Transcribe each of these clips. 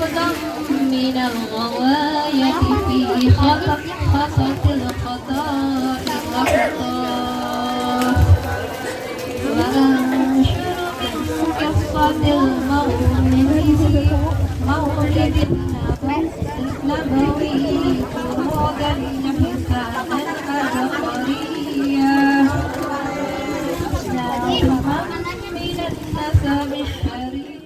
أقدم من الغواية في خطط القضاء الأخطار وأنشر من قصة مولد النبوي فروضا حسانا عبقريا ناظما من النسب الشريف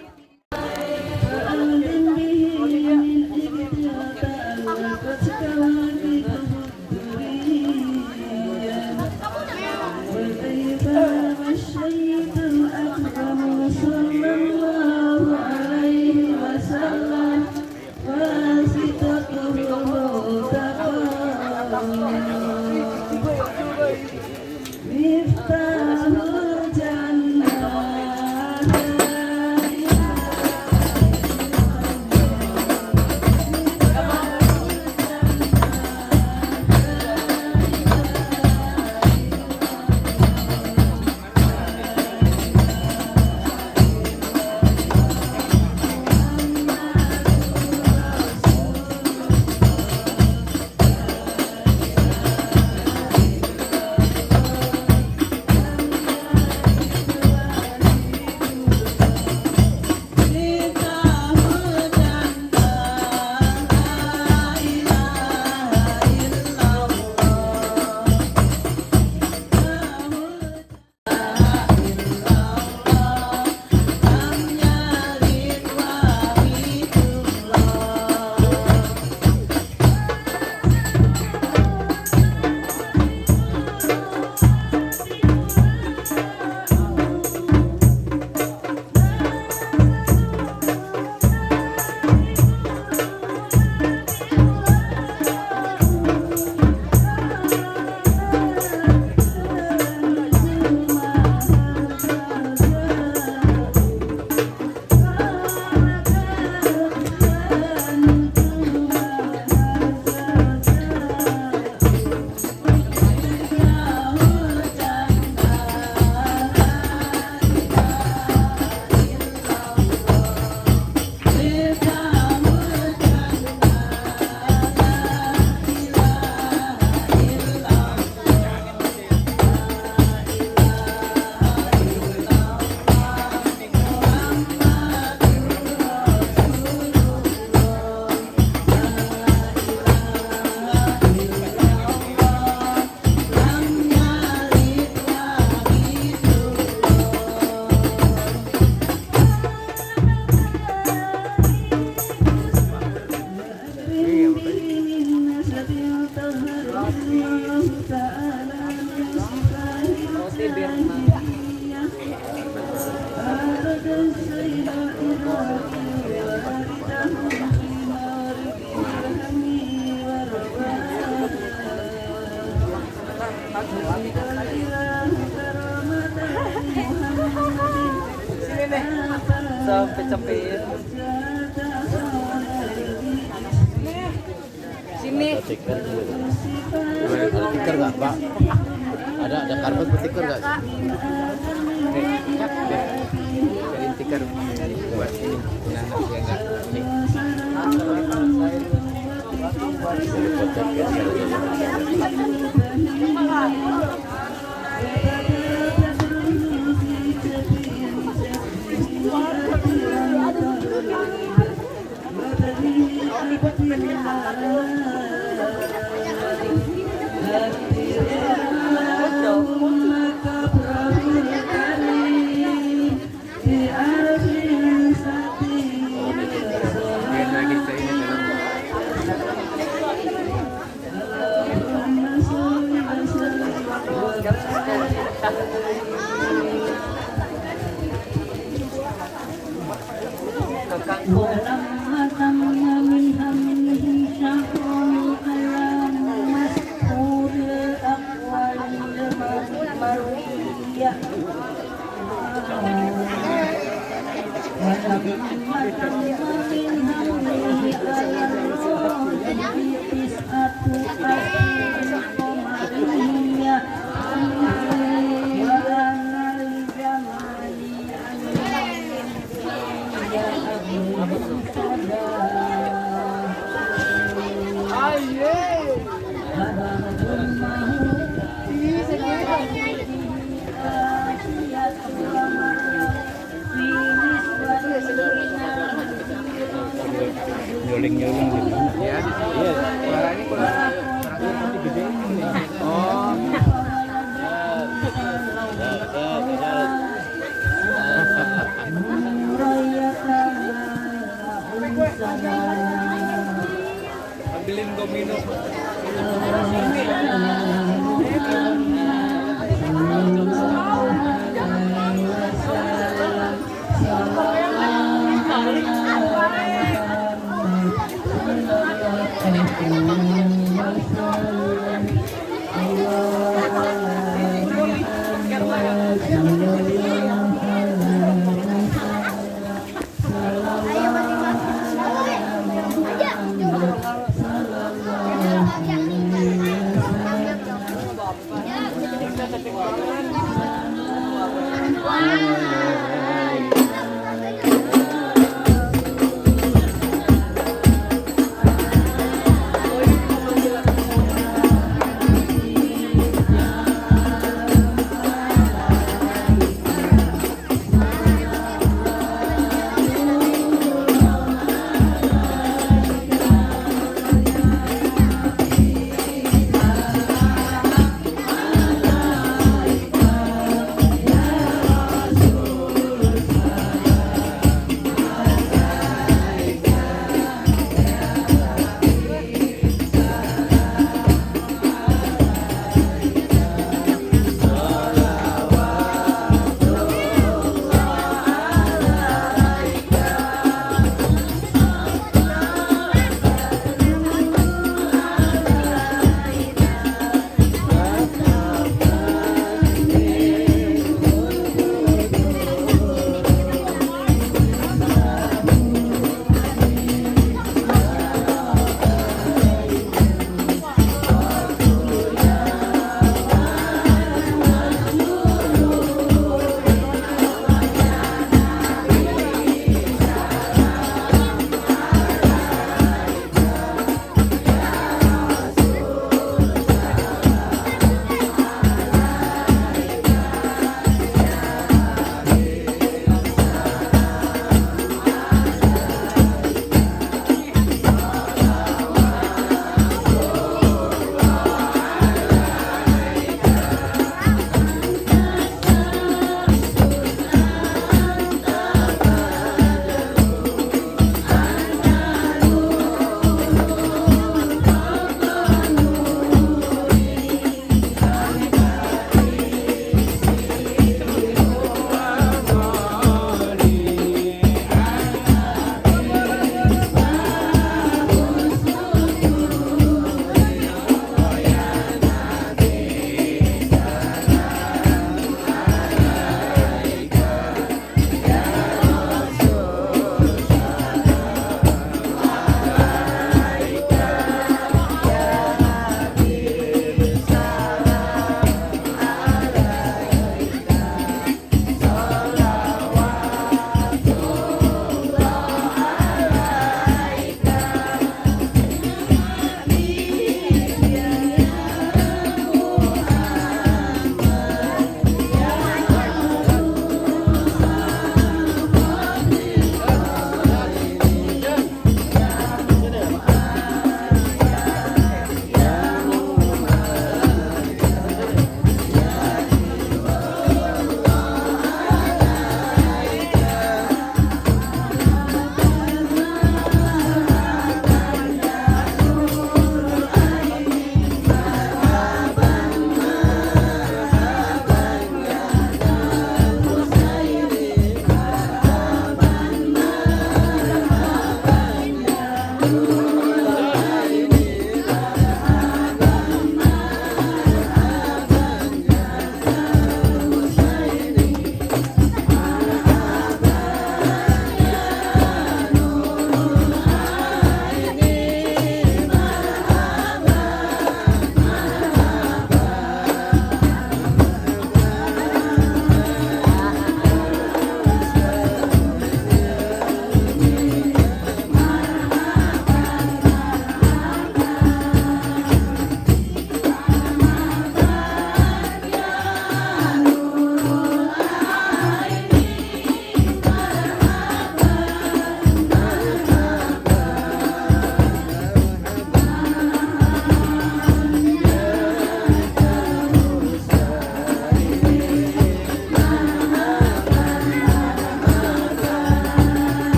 Sampai cepet. Sini. Ada stiker nggak Pak? Ada karpet stiker nggak? Jadi stiker buat ini. Ada paling jauh yang gitu. Ya. Iya. Suara ini kurang seperti gede. Oh. Ambilin domino.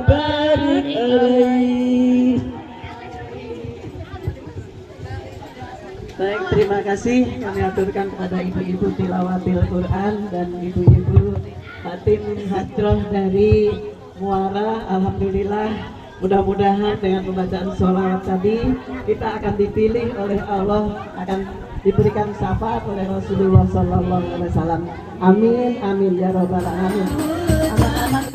barik alaih. Baik, terima kasih kami aturkan kepada ibu-ibu tilawatil Quran dan ibu-ibu Hatim Hadroh dari Muara. Alhamdulillah, mudah-mudahan dengan pembacaan sholawat tadi kita akan dipilih oleh Allah, akan diberikan syafaat oleh Rasulullah Sallallahu Alaihi Wasallam. Amin, amin ya robbal alamin. Anak-anak.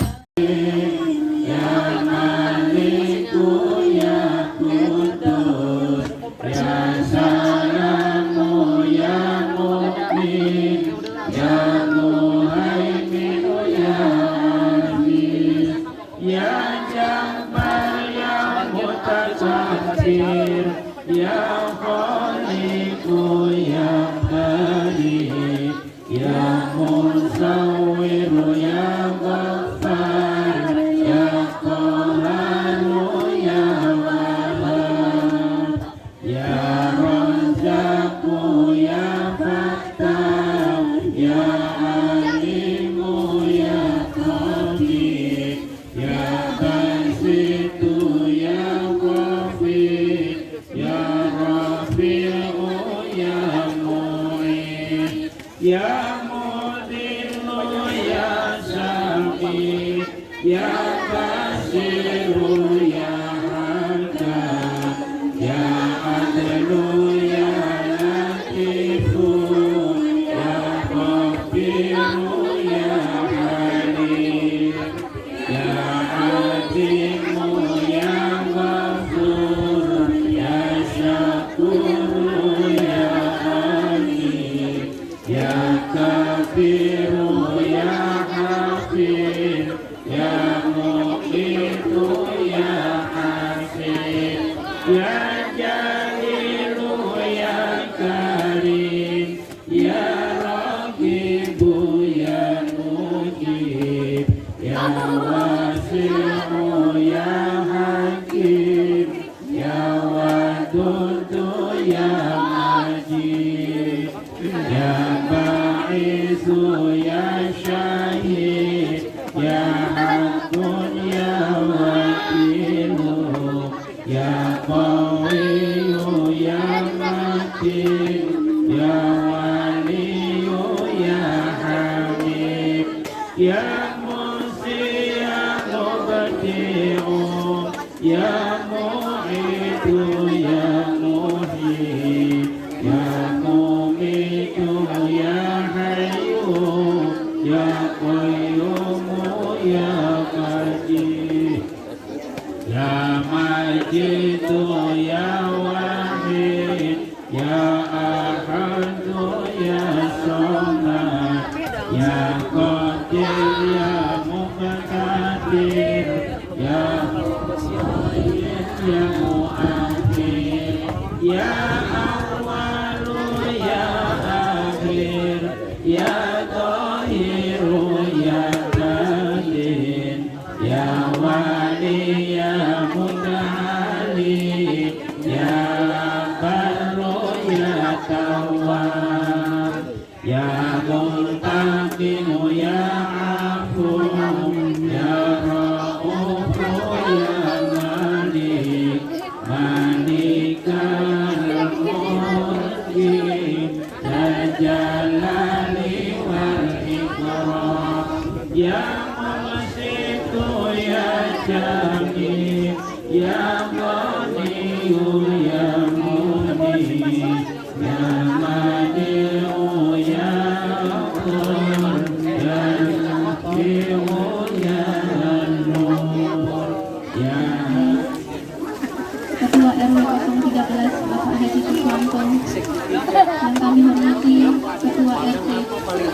Ketua RW 013 Bapak Haji Kuswanto, yang kami hormati Ketua RT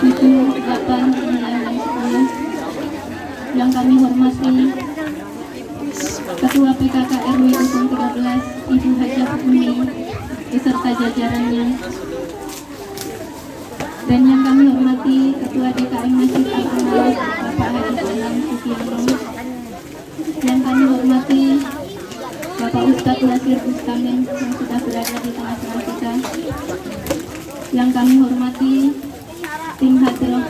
7, 8, 9, dan 10, yang kami hormati Ketua PKK RW 013 Ibu Hajah Umi beserta jajarannya, dan yang kami hormati Ketua DKM Masjid Al-Amal Bapak Haji Danang Sukiano, yang kami hormati Bapak Ustadz Wasir Bustamin yang sudah berada di tengah-tengah kita, yang kami hormati tim Hadroh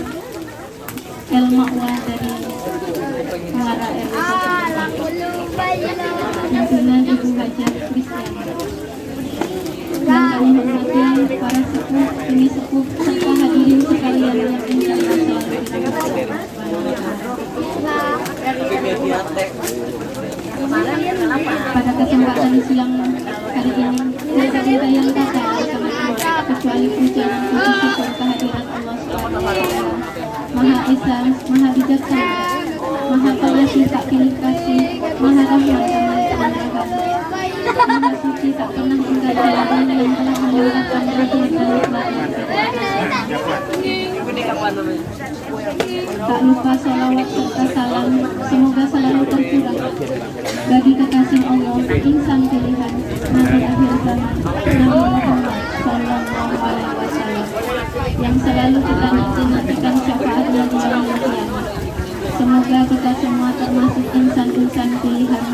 El Ma'wa dari Muara RW 1. sepuh serta hadirin sekalian yang indah dan selalu dirahmati pada kesempatan siang hari ini tidak ada yang kata kecuali puja dan puji syukur kehadirat Allah Subhanahu wa Ta'ala, Maha Esa, Maha Bijaksana, Maha Pengasih tak pilih kasih, Maha Rahman aman tak beragam, Maha Suci tak pernah tinggal dalam yang telah menyatakan rahmat dan nikmatnya kepada kita. Tak lupa salawat serta salam semoga selalu tercurah bagi kekasih Allah, insan pilihan, Nabi akhir zaman, Nabi Muhammad Sallallahu Alaihi Wasallam, yang selalu kita nantikan syafaatnya di dalam kiamat. Semoga kita semua termasuk insan-insan pilihan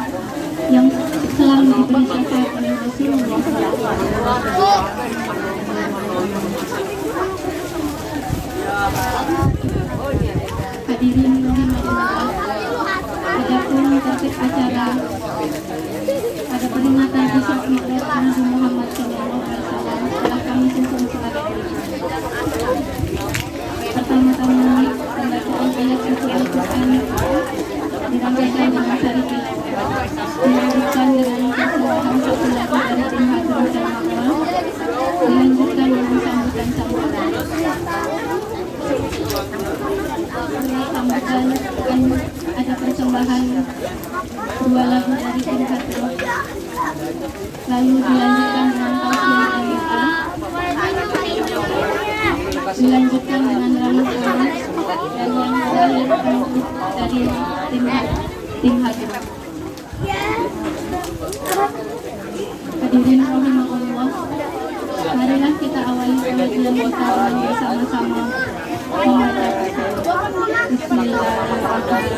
yang selalu diberi syafaat oleh Rasulullah SAW. Hadirin rahimakumullah, adapun tertib acara pada peringatan Isra Mi'raj Nabi Muhammad SAW telah kami susun sebagai berikut. Pertama-tama, pembacaan ayat suci Al-Quran dirangkaikan dengan sari tilawah, dilanjutkan dengan persembahan satu lagu dari tim Hadron dan Mawar, dilanjutkan dengan sambutan-sambutan. Sambutan akan ada persembahan dua lagu dari tim Hadron, lalu dilanjutkan dengan tausiah dan doa, dilanjutkan dengan ramah tamah, dan yang terakhir dari tim Hadron. Hadirin rahimakumullah, marilah kita awali pengajian kita dengan bersama-sama membaca Bismillahirrahmanirrahim.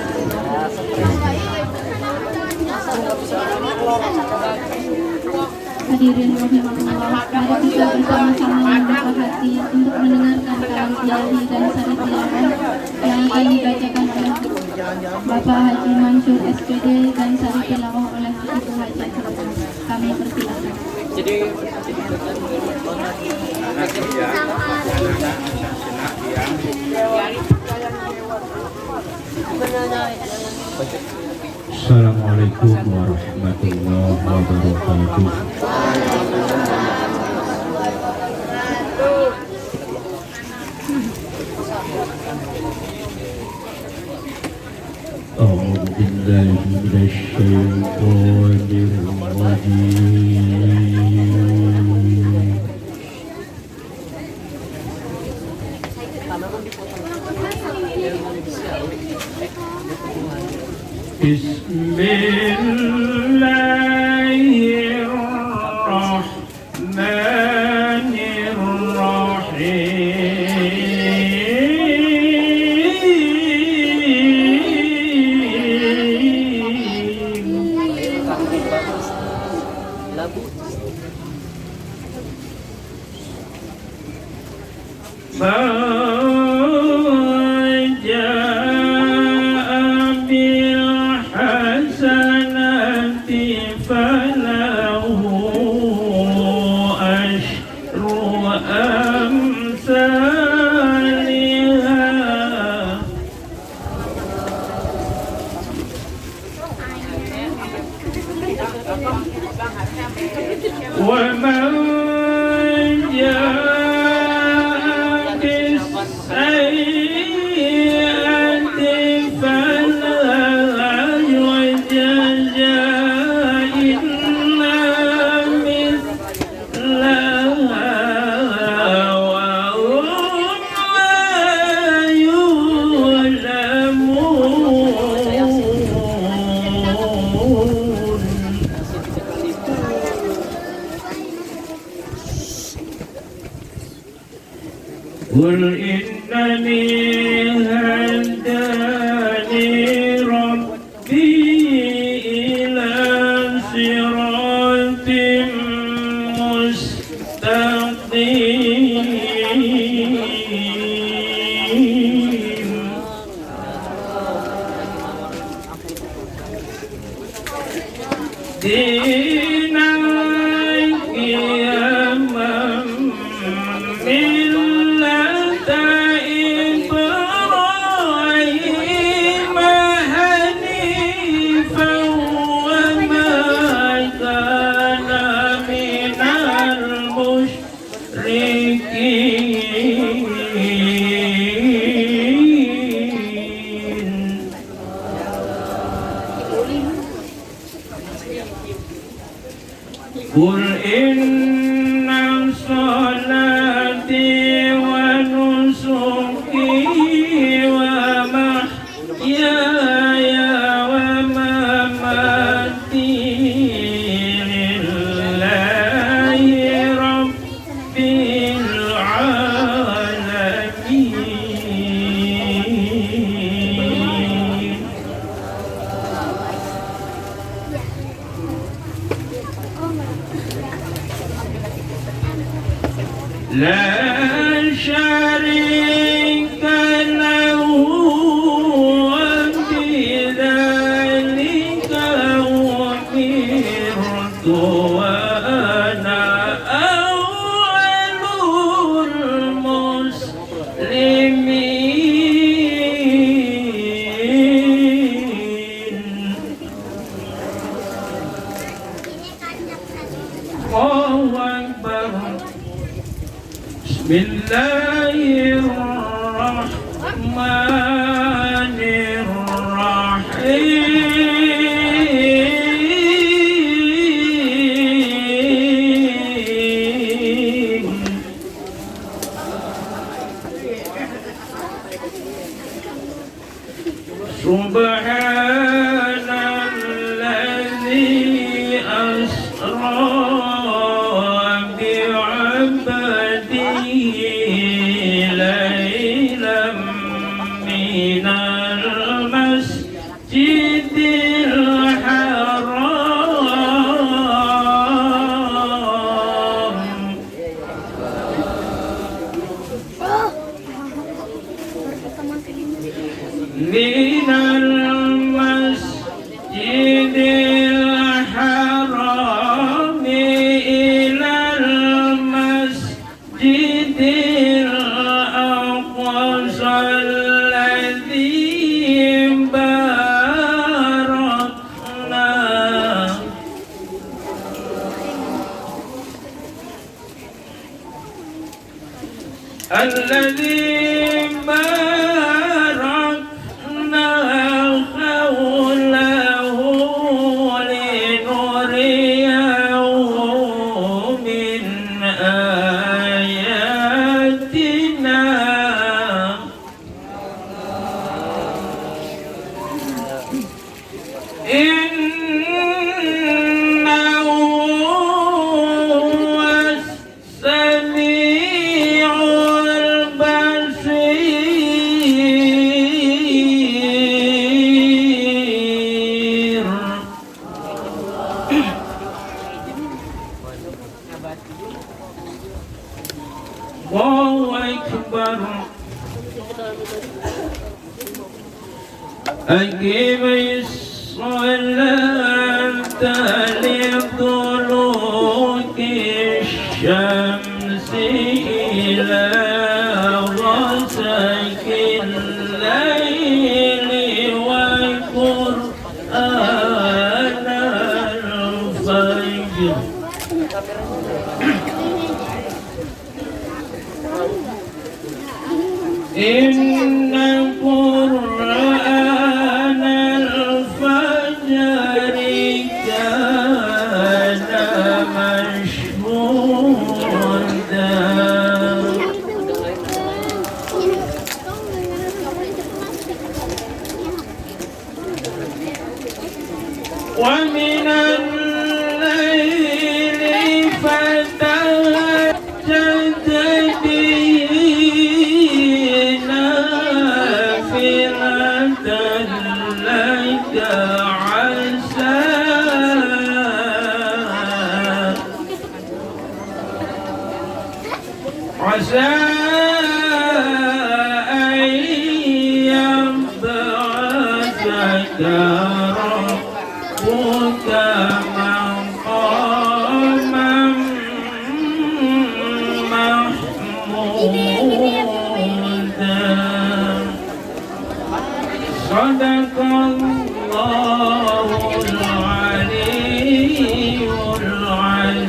Hadirin rahimakumullah, mari kita bersama-sama membuka hati untuk mendengarkan kalam ilahi dan sari tilawah yang akan dibacakan oleh Bapak Haji Mansur SPD dan sari tilawah oleh Ibu Haji Firman. Kami persilakan. Assalamualaikum warahmatullahi wabarakatuh. A'udzu billahi minasy syaithanir rajim. قل إنني هداني ربي إلى صراط مستقيم دينا قياما من قل إن صلاتي ونسكي ومحياي ومماتي لله رب العالمين. لا شريك له وبذلك أمرت وأنا أول المسلمين. الله أكبر. بسم الله الرحمن الرحيم. سبحان الذي أسرى بعبده ليلا من المسجد الحرام من المسجد الحرام إلى المسجد الأقصى الذي باركنا حوله لنريه من آياتنا. إنه هو السميع البصير. الله أكبر. أقم الصلاة لدلوك الشمس إلى غسق الليل وقرآن الفجر. إن قرآن الفجر كان مشهودا. ومن الليل فتهجد به نافلة لك عسى أن يبعثك ربك مقاما محمودا. صدق الله العلي العظيم.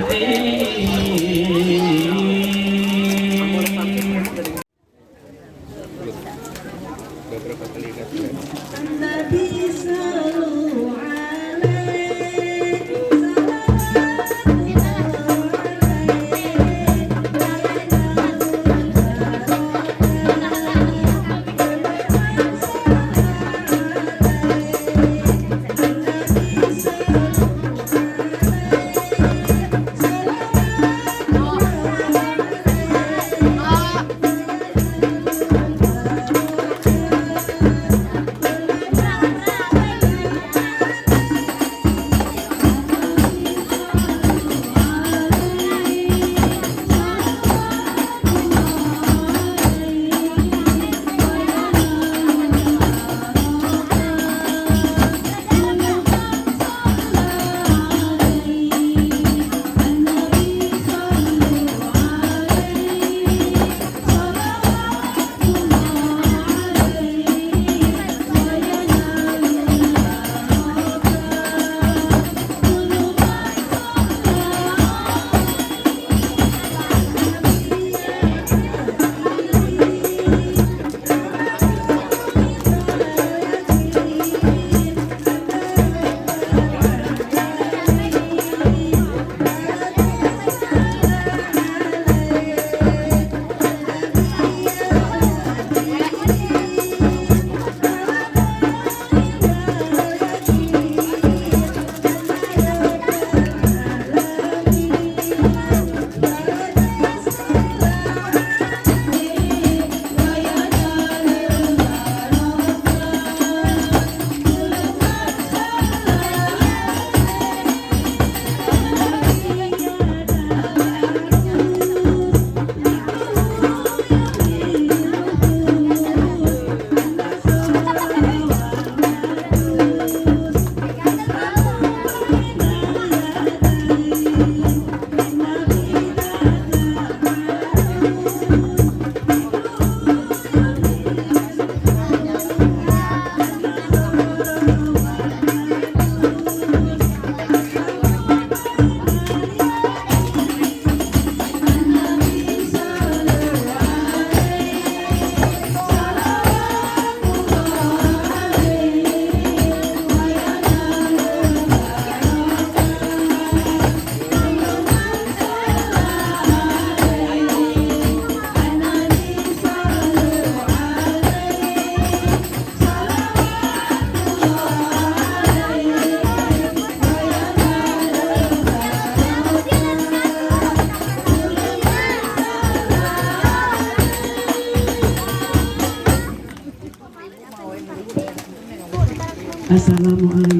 Beberapa kali lihat. النبي صلوا عليه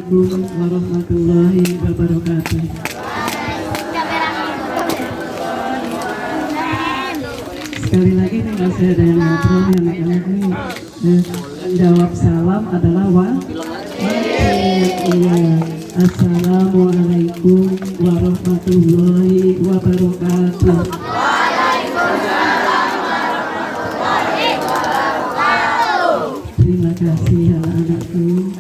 Assalamualaikum warahmatullahi wabarakatuh. Sekali lagi nih masih ada yang ngobrol ya anak-anak nih. Menjawab salam adalah iya. Assalamualaikum warahmatullahi wabarakatuh. Terima kasih anak-anakku.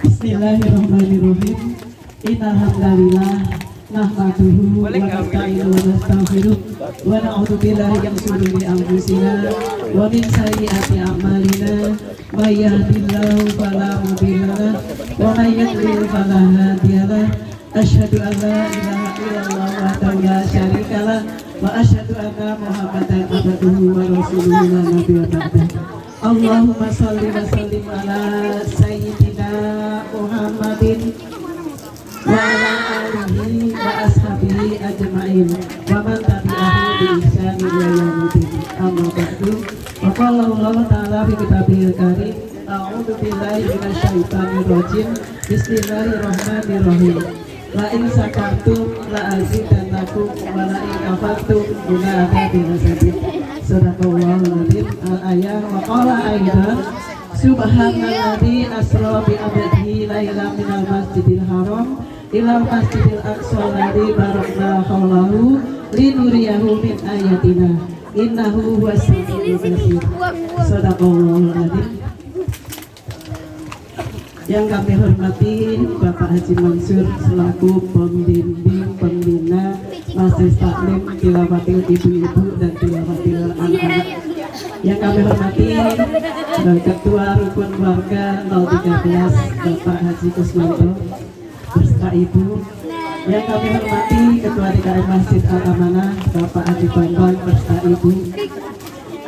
Bismillahirrahmanirrahim. Innal hamdalillah nahmaduhu wa nasta'inuhu wa nastaghfiruh wa na'udzu billahi min shururi anfusina wa min sayyiati a'malina may yahdihillahu fala mudilla lahu wa may yudlil fala hadiya lahu asyhadu an la ilaha illallah wahdahu la syarika lah wa asyhadu anna muhammadan abduhu wa rasuluhu la nabiyya ba'dahu. Allahumma shalli wa sallim ala sayyidina Muhammadin wa ala alihi wa ashabihi ajma'in wa man tabi'ahu bi ihsan ila yaumil amma ba'du. Wa qala Allah ta'ala fi kitabihil karim a'udzu billahi minasyaitonir rajim bismillahirrahmanirrahim la in syakartum la azidannakum wa la in kafartum inna adzabi lasyadid. Sadaqallahul adzim. Al-ayah wa qala aidan subhanalladzi asra bi 'abdihi lailan minal masjidil haram ilal masjidil aqsa alladzi barakna haulahu linuriyahu min ayatina innahu huwas samiul basir. Sadaqallahul adzim. Yang kami hormati Bapak Haji Mansur selaku pembimbing pembina Majelis Taklim Tilawatil ibu-ibu dan Tilawatil anak-anak. Yang kami hormati Ketua Rukun Warga 013 Bapak Haji Kusmanto beserta Ibu. Yang kami hormati Ketua DKM Masjid Al-Amanah Bapak Haji Bambang beserta Ibu.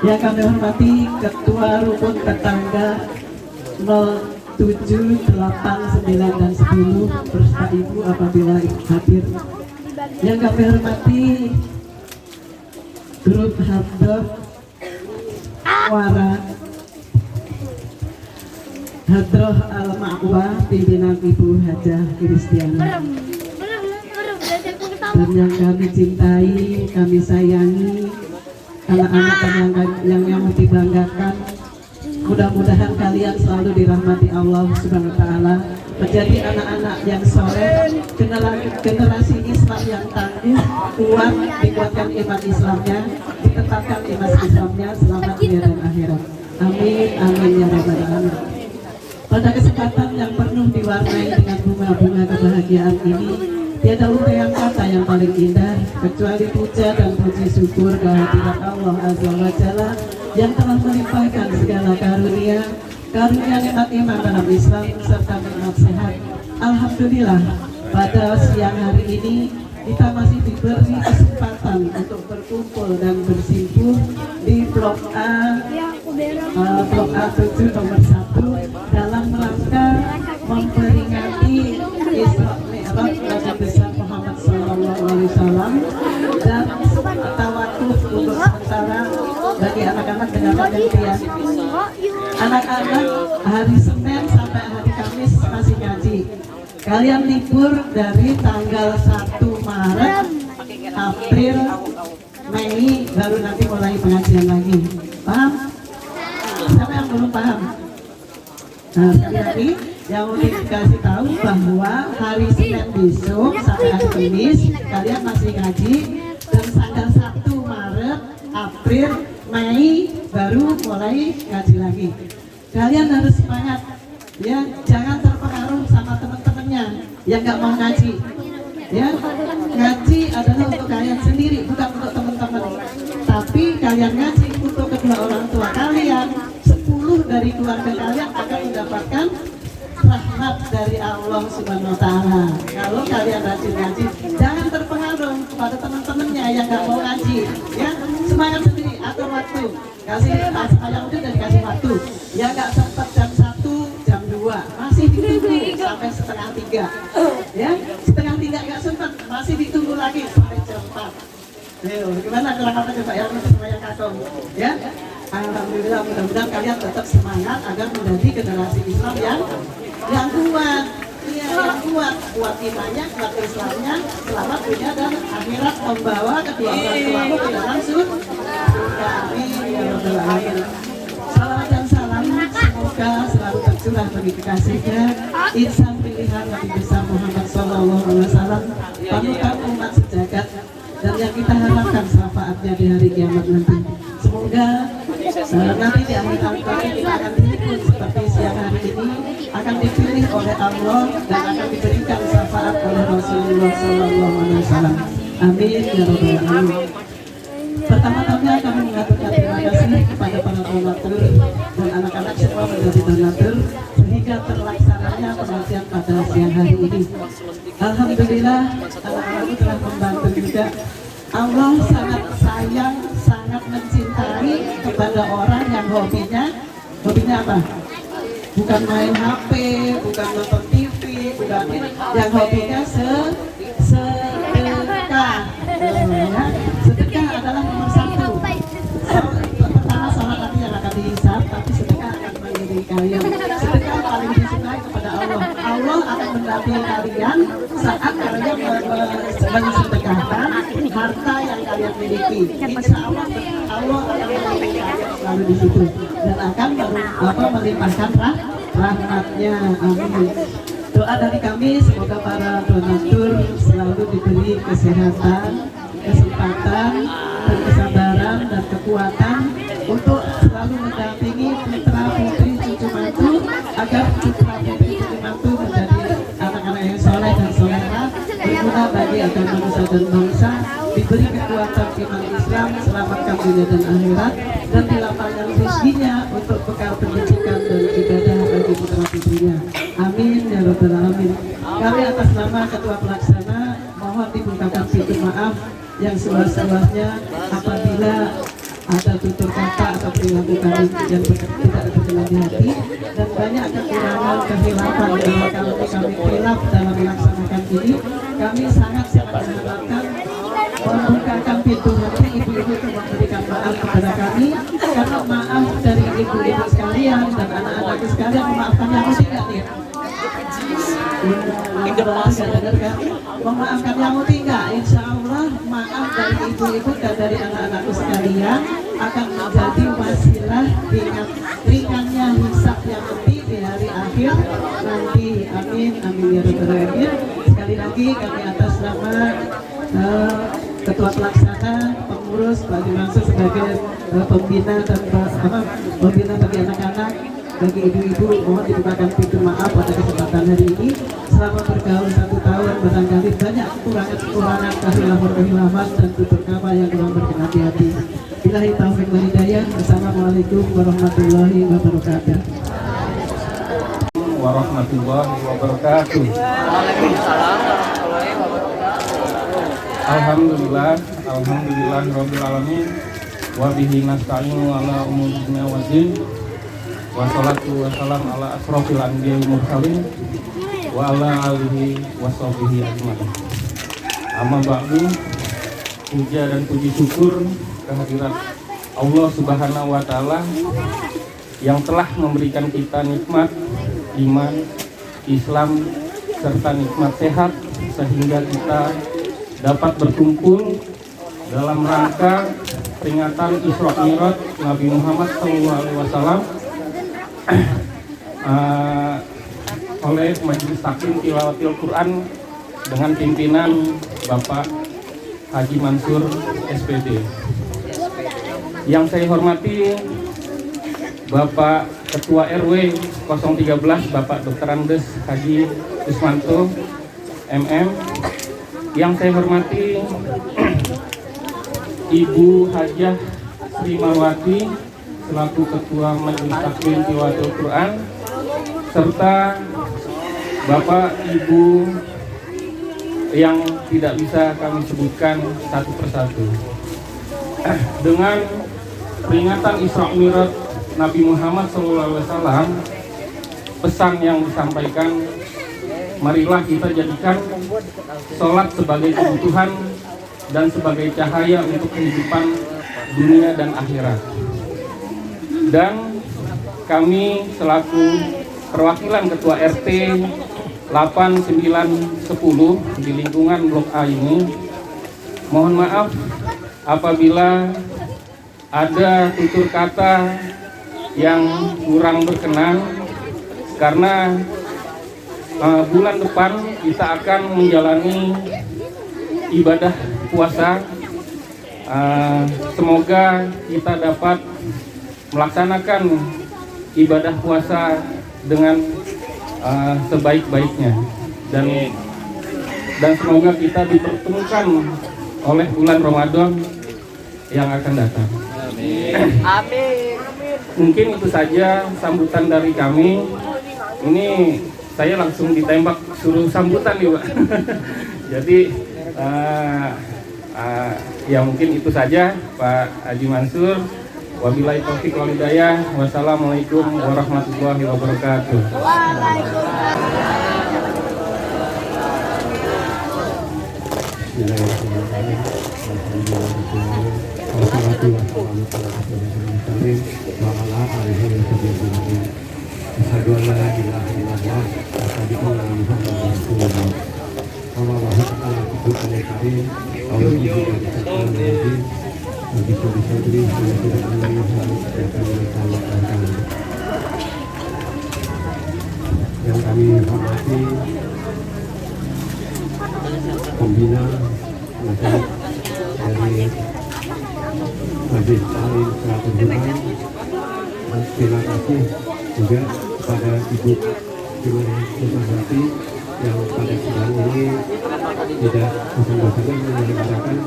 Yang kami hormati Ketua Rukun Tetangga 07, 8, 9, dan 10 beserta Ibu apabila hadir. Yang kami hormati grup Hadroh Muara Hadroh Al-Ma'wa pimpinan Ibu Hajah Kristiana, dan yang kami cintai, kami sayangi, anak-anak yang dibanggakan. Mudah-mudahan kalian selalu dirahmati Allah Subhanahu wa Ta'ala, menjadi anak-anak yang soleh, generasi Islam yang tangguh, kuat, dikuatkan iman Islamnya, ditetapkan iman Islamnya selamat dunia dan akhirat. Amin, amin ya rabbal alamin. Pada kesempatan yang penuh diwarnai dengan bunga-bunga kebahagiaan ini, tiada ungkapan kata yang paling indah kecuali puja dan puji syukur kehadirat Allah Azza wa Jalla yang telah melimpahkan segala karunia nikmat iman dalam Islam serta nikmat sehat. Alhamdulillah pada siang hari ini kita masih diberi kesempatan untuk berkumpul dan bersimpul di Blok A 7 nomor 1 dalam rangka memperingati Isra Mi'raj Nabi besar Muhammad SAW dan tawakuf untuk sementara bagi anak-anak dengan pengertian. Anak-anak hari Senin sampai hari Kamis masih ngaji. Kalian libur dari tanggal 1 Maret, April, Mei, baru nanti mulai pengajian lagi. Paham? Siapa yang belum paham? Nah, sekali lagi yang mau dikasih tahu bahwa hari Senin besok sampai hari Kamis kalian masih ngaji, dan tanggal 1 Maret, April, Mei baru mulai ngaji lagi. Kalian harus semangat ya, jangan terpengaruh sama teman-temannya yang nggak mau ngaji ya. Ngaji adalah untuk kalian sendiri, bukan untuk teman-teman, tapi kalian ngaji untuk kedua orang tua kalian. 10 dari keluarga kalian akan mendapatkan rahmat dari Allah Subhanahu wa Ta'ala kalau kalian rajin ngaji. Jangan terpengaruh kepada teman-temannya yang nggak mau ngaji ya. Semangat sendiri, atur waktu, kasih yang udah dan kasih waktu ya. Nggak sempat jam 1, jam 2 masih ditunggu sampai setengah 3 ya. Setengah 3 nggak sempat, masih ditunggu lagi sampai jam 4. Gimana kelakapan coba ya untuk semuanya kakong ya. Alhamdulillah, mudah-mudahan kalian tetap semangat agar menjadi generasi Islam yang kuat Iya, yang kuat imannya, kuat Islamnya, selamat dunia dan akhirat, membawa kedua orang tuamu ke dalam surga. Amin ya rabbal alamin. Salawat dan salam semoga selalu tercurah bagi kekasihnya, insan pilihan Nabi besar Muhammad SAW, panutan umat sejagat, dan yang kita harapkan syafaatnya di hari kiamat nanti. Semoga nanti di akhir tahun kita akan dihibur seperti siang hari ini, akan dipilih oleh Allah dan akan diberikan syafaat oleh Rasulullah SAW. Amin ya rabbal alamin. Pertama-tama kami mengaturkan terima kasih kepada para donatur dan anak-anak semua menjadi donatur sehingga terlaksananya pengajian pada siang hari ini. Alhamdulillah anak-anak telah membantu juga. Allah sangat sayang, sangat mencintai kepada orang yang hobinya apa? Bukan main HP, bukan nonton TV, bukan ini, yang hobinya sedekah. Sedekah adalah nomor satu. Pertama sholat nanti yang akan dihisab, tapi sedekah akan menjadi kalian. Sedekah paling disukai kepada Allah. Allah akan mendampingi kalian saat kalian mensedekahkan harta yang kalian miliki. Insya Allah Allah akan mendampingi kalian selalu di situ dan akan melimpahkan rahmatnya. Amin. Doa dari kami semoga para donatur selalu diberi kesehatan, kesempatan, dan kesabaran dan kekuatan untuk selalu mendampingi putra putri cucu mantu agar putra putri cucu mantu menjadi anak-anak yang soleh dan solehah, berguna bagi agama nusa dan bangsa, diberi kekuatan iman Islam, selamatkan dunia dan akhirat, dan dilapangkan rezekinya untuk bekal pendidikan dan ibadah bagi putra putrinya. Amin ya rabbal alamin. Kami atas nama ketua pelaksana mohon dibukakan pintu maaf yang seluas-luasnya apabila ada tutur kata atau perilaku kami yang tidak berkenan di hati dan banyak kekurangan kehilapan kalau kami khilaf dalam melaksanakan ini. Kami sangat mengharapkan membukakan pintu hati ibu-ibu untuk memberikan maaf kepada kami, karena maaf dari ibu-ibu sekalian dan anak-anakku sekalian memaafkan yang tidak nih. Memaafkan yang tinggal, insya Allah maaf dari ibu-ibu dan dari anak-anakku sekalian akan menjadi wasilah ringannya hisab yang nanti di hari akhir nanti. Amin amin ya rabbal alamin. Sekali lagi kami atas nama ketua pelaksana, pengurus, Pak Dimansur sebagai pembina dan pembina bagi anak-anak, bagi ibu-ibu mohon dibukakan pintu maaf pada kesempatan hari ini. Selama bergaul 1 tahun barangkali banyak kekurangan kehilafan dan tutur kata yang kurang berkenan di hati. Billahi taufiq wal hidayah. Wassalamualaikum warahmatullahi wabarakatuh. Warahmatullahi wabarakatuh. Alhamdulillah rabbil alamin wa bihi nasta'inu ala umuri dunya waddin. Wassalatu wassalam ala asrofil anbiya'i wal mursalin wa ala alihi washabihi ajmain. Amma ba'du, puja dan puji syukur kehadirat Allah Subhanahu wa taala yang telah memberikan kita nikmat iman, Islam serta nikmat sehat sehingga kita dapat berkumpul dalam rangka peringatan Isra Mi'raj Nabi Muhammad SAW oleh Majelis Taklim Tilawatil Quran dengan pimpinan Bapak Haji Mansur SPD. Yang saya hormati Bapak Ketua RW 013 Bapak Dr. Andes Haji Ismanto MM. Yang saya hormati Ibu Hajah Sri Marwati selaku Ketua Majelis Taklim Tilawatil Quran, serta Bapak Ibu yang tidak bisa kami sebutkan satu persatu. Dengan peringatan Isra Mi'raj Nabi Muhammad SAW, pesan yang disampaikan, marilah kita jadikan sholat sebagai kebutuhan dan sebagai cahaya untuk kehidupan dunia dan akhirat. Dan kami selaku perwakilan Ketua RT 8, 9, 10 di lingkungan Blok A ini. Mohon maaf apabila ada tutur kata yang kurang berkenan, karena bulan depan kita akan menjalani ibadah puasa. Semoga kita dapat melaksanakan ibadah puasa dengan sebaik-baiknya, dan semoga kita dipertemukan oleh bulan Ramadan yang akan datang. Amin. Mungkin itu saja sambutan dari kami. Ini saya langsung ditembak suruh sambutan nih, Pak. Jadi ya mungkin itu saja, Pak Haji Mansur. Wabillahi taufiq wal hidayah. Wassalamualaikum warahmatullahi wabarakatuh. Bismillahirrahmanirrahim. Wassalatu wassalamu ala rasulillah wa ala alihi wa sahbihi. Asyhadu an la ilaha illallah wa asyhadu anna Muhammadar Rasulullah. Allahumma shalli ala Muhammadin karim wa ala alihi wa sahbihi. Yang kami hormati pembina nasihat dari Majelis Taklim Seratus Jumat. Terima kasih juga kepada Ibu Nurhati yang pada sidang ini tidak bosan-bosan menyelenggarakan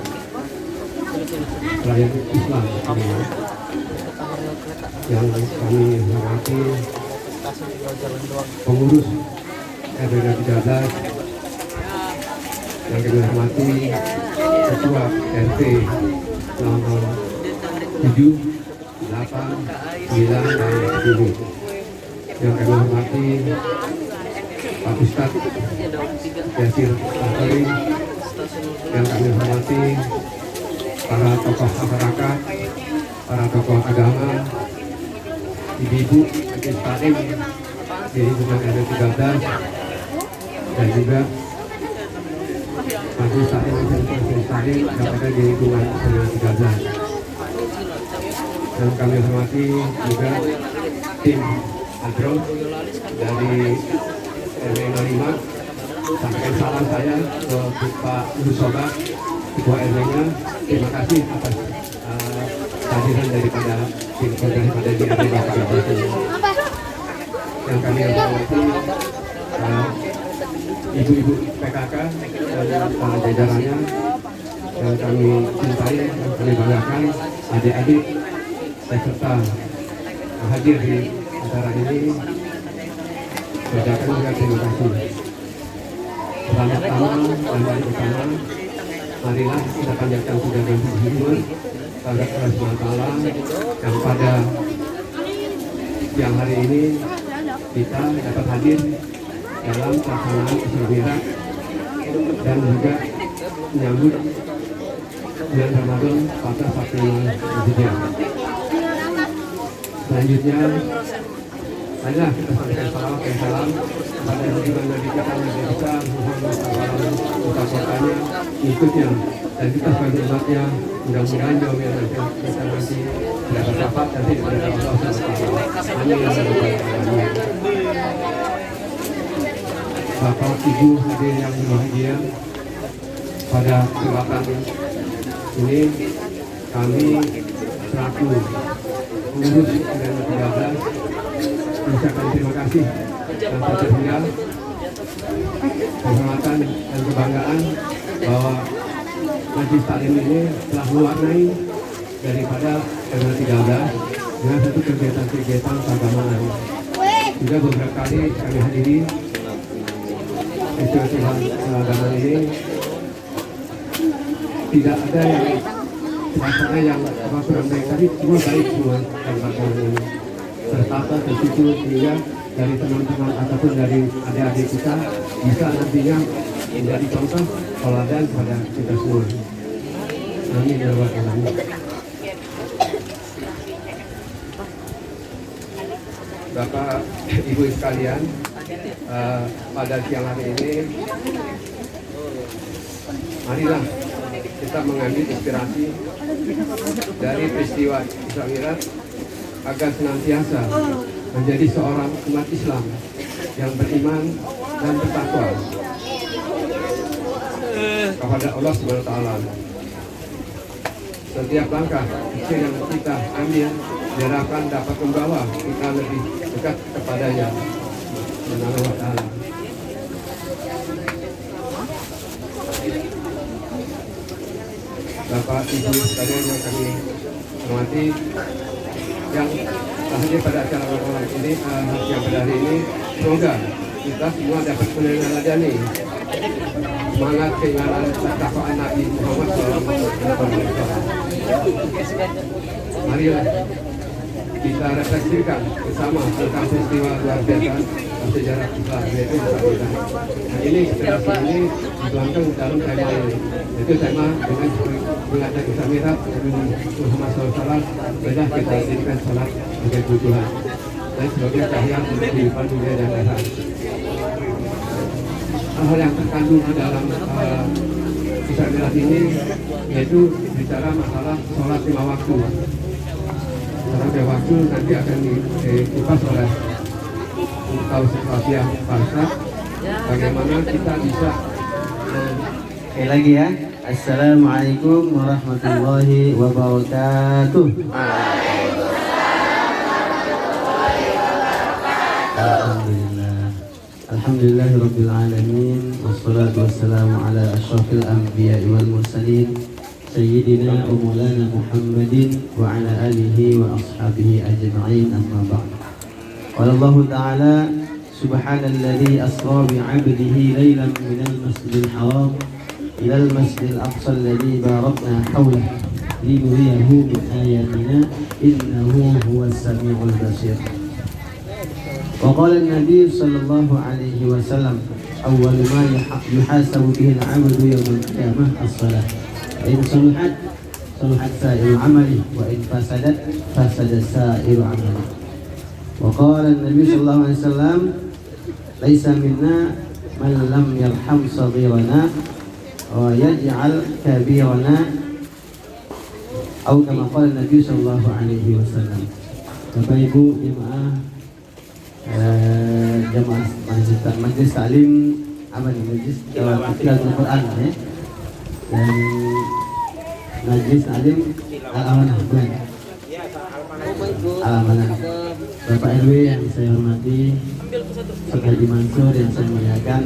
perayaan Islam yang kami hormati pengurus RW 13, yang kami hormati Ketua RT nomor 7, 8, 9, dan 10, yang kami hormati Pak Ustadz Yasir Al-Karim, yang kami hormati para tokoh masyarakat, para tokoh agama, ibu-ibu Majelis Taklim di lingkungan RW 13, dan juga Majelis Taklim yang ada di lingkungan RW 13. Dan kami hormati juga tim Adro dari RW 05. Sampaikan salam saya ke Pak Lusoba, Ketua RW-nya. Terima kasih atas kehadiran daripada tim program pada di RW 13 ini. Yang kami hormati ibu-ibu PKK dan jajarannya yang kami cintai, yang kami banggakan, adik-adik serta hadir di acara ini. Ucapkan juga terima kasih. Pertama-tama dan paling utama, marilah kita panjatkan puja-puji syukur kepada Allah SWT yang pada siang hari ini kita dapat hadir dalam pelaksanaan Isra Mi'raj dan juga menyambut bulan Ramadan 1445 Hijriah. Selanjutnya, marilah kita sampaikan salam kepada junjungan Nabi kita Nabi kita Muhammad SAW, ikutnya, dan kita sebagai umatnya mudah-mudahan jauh yang kita nanti dapat dapat dan tidak dapat Allah SWT. Amin ya rabbal alamin. Bapak Ibu hadirin yang berbahagia, pada kesempatan ini kami selaku pengurus RW 13 mengucapkan terima kasih dan tertinggal kehormatan dan kebanggaan bahwa Majelis Taklim ini telah mewarnai daripada RW 13 dengan satu kegiatan-kegiatan keagamaan. Juga beberapa kali kami hadiri festival keagamaan ini, tidak ada yang rasanya yang kurang baik, tapi semua baik semua keagamaan ini tertata tersitu sehingga dari teman-teman ataupun dari adik-adik kita bisa nantinya menjadi contoh teladan kepada kita semua. Amin ya rabbal alamin. Bapak Ibu sekalian, pada siang hari ini, marilah kita mengambil inspirasi dari peristiwa Isra Mi'raj agar senantiasa menjadi seorang umat Islam yang beriman dan bertakwa kepada Allah Subhanahu wa taala. Setiap langkah kecil yang kita ambil diharapkan dapat membawa kita lebih dekat kepadanya Subhanahu wa taala. Bapak Ibu sekalian yang kami hormati, yang hadir pada acara malam ini, yang pada hari ini, semoga kita semua dapat meneladani semangat keinginan ketakwaan Nabi Muhammad SAW. Marilah kita refleksikan bersama tentang peristiwa luar biasa sejarah Islam, yaitu Isra Mi'raj. Nah, ini inspirasi ini dituangkan dalam tema ini, yaitu tema dengan mengajak Isra Mi'raj Nabi Muhammad SAW. Banyak kita jadikan salat sebagai tujuan dan sebagai cahaya untuk kehidupan dunia dan akhirat. Hal yang terkandung di dalam Isra Mi'raj ini yaitu bicara masalah sholat 5 waktu. Sholat 5 waktu nanti akan dikupas oleh Tahu situasi yang pasar, bagaimana kita bisa Oke lagi ya. Assalamualaikum warahmatullahi wabarakatuh. Alhamdulillahirabbil alamin wassalatu wassalamu ala asyrafil anbiya'i wal mursalin sayyidina wa maulana Muhammadin wa ala alihi wa ashabihi ajma'in, amma ba'd. Qala Allah Ta'ala subhanalladzi asra bi 'abdihi lailan minal masjidil haram ilal masjidil aqsa alladzi barakna hawlahu linuriyahu min ayatina innahu huwas samiul basir. وقال النبي صلى الله عليه وسلم أول ما يحاسب به العبد يوم القيامة الصلاة فإن صلحت صلحت سائر عمله وإن فسدت فسد سائر عمله. وقال النبي صلى الله عليه وسلم ليس منا من لم يرحم صغيرنا ويجعل كبيرنا أو كما قال النبي صلى الله عليه وسلم. Bapak Ibu jemaah jemaah majelis taklim apa nih, majelis tilawah Quran ya, dan majelis taklim Al-Amanah Al-Amanah. Bapak RW yang saya hormati, Ustaz Haji Mansur yang saya muliakan,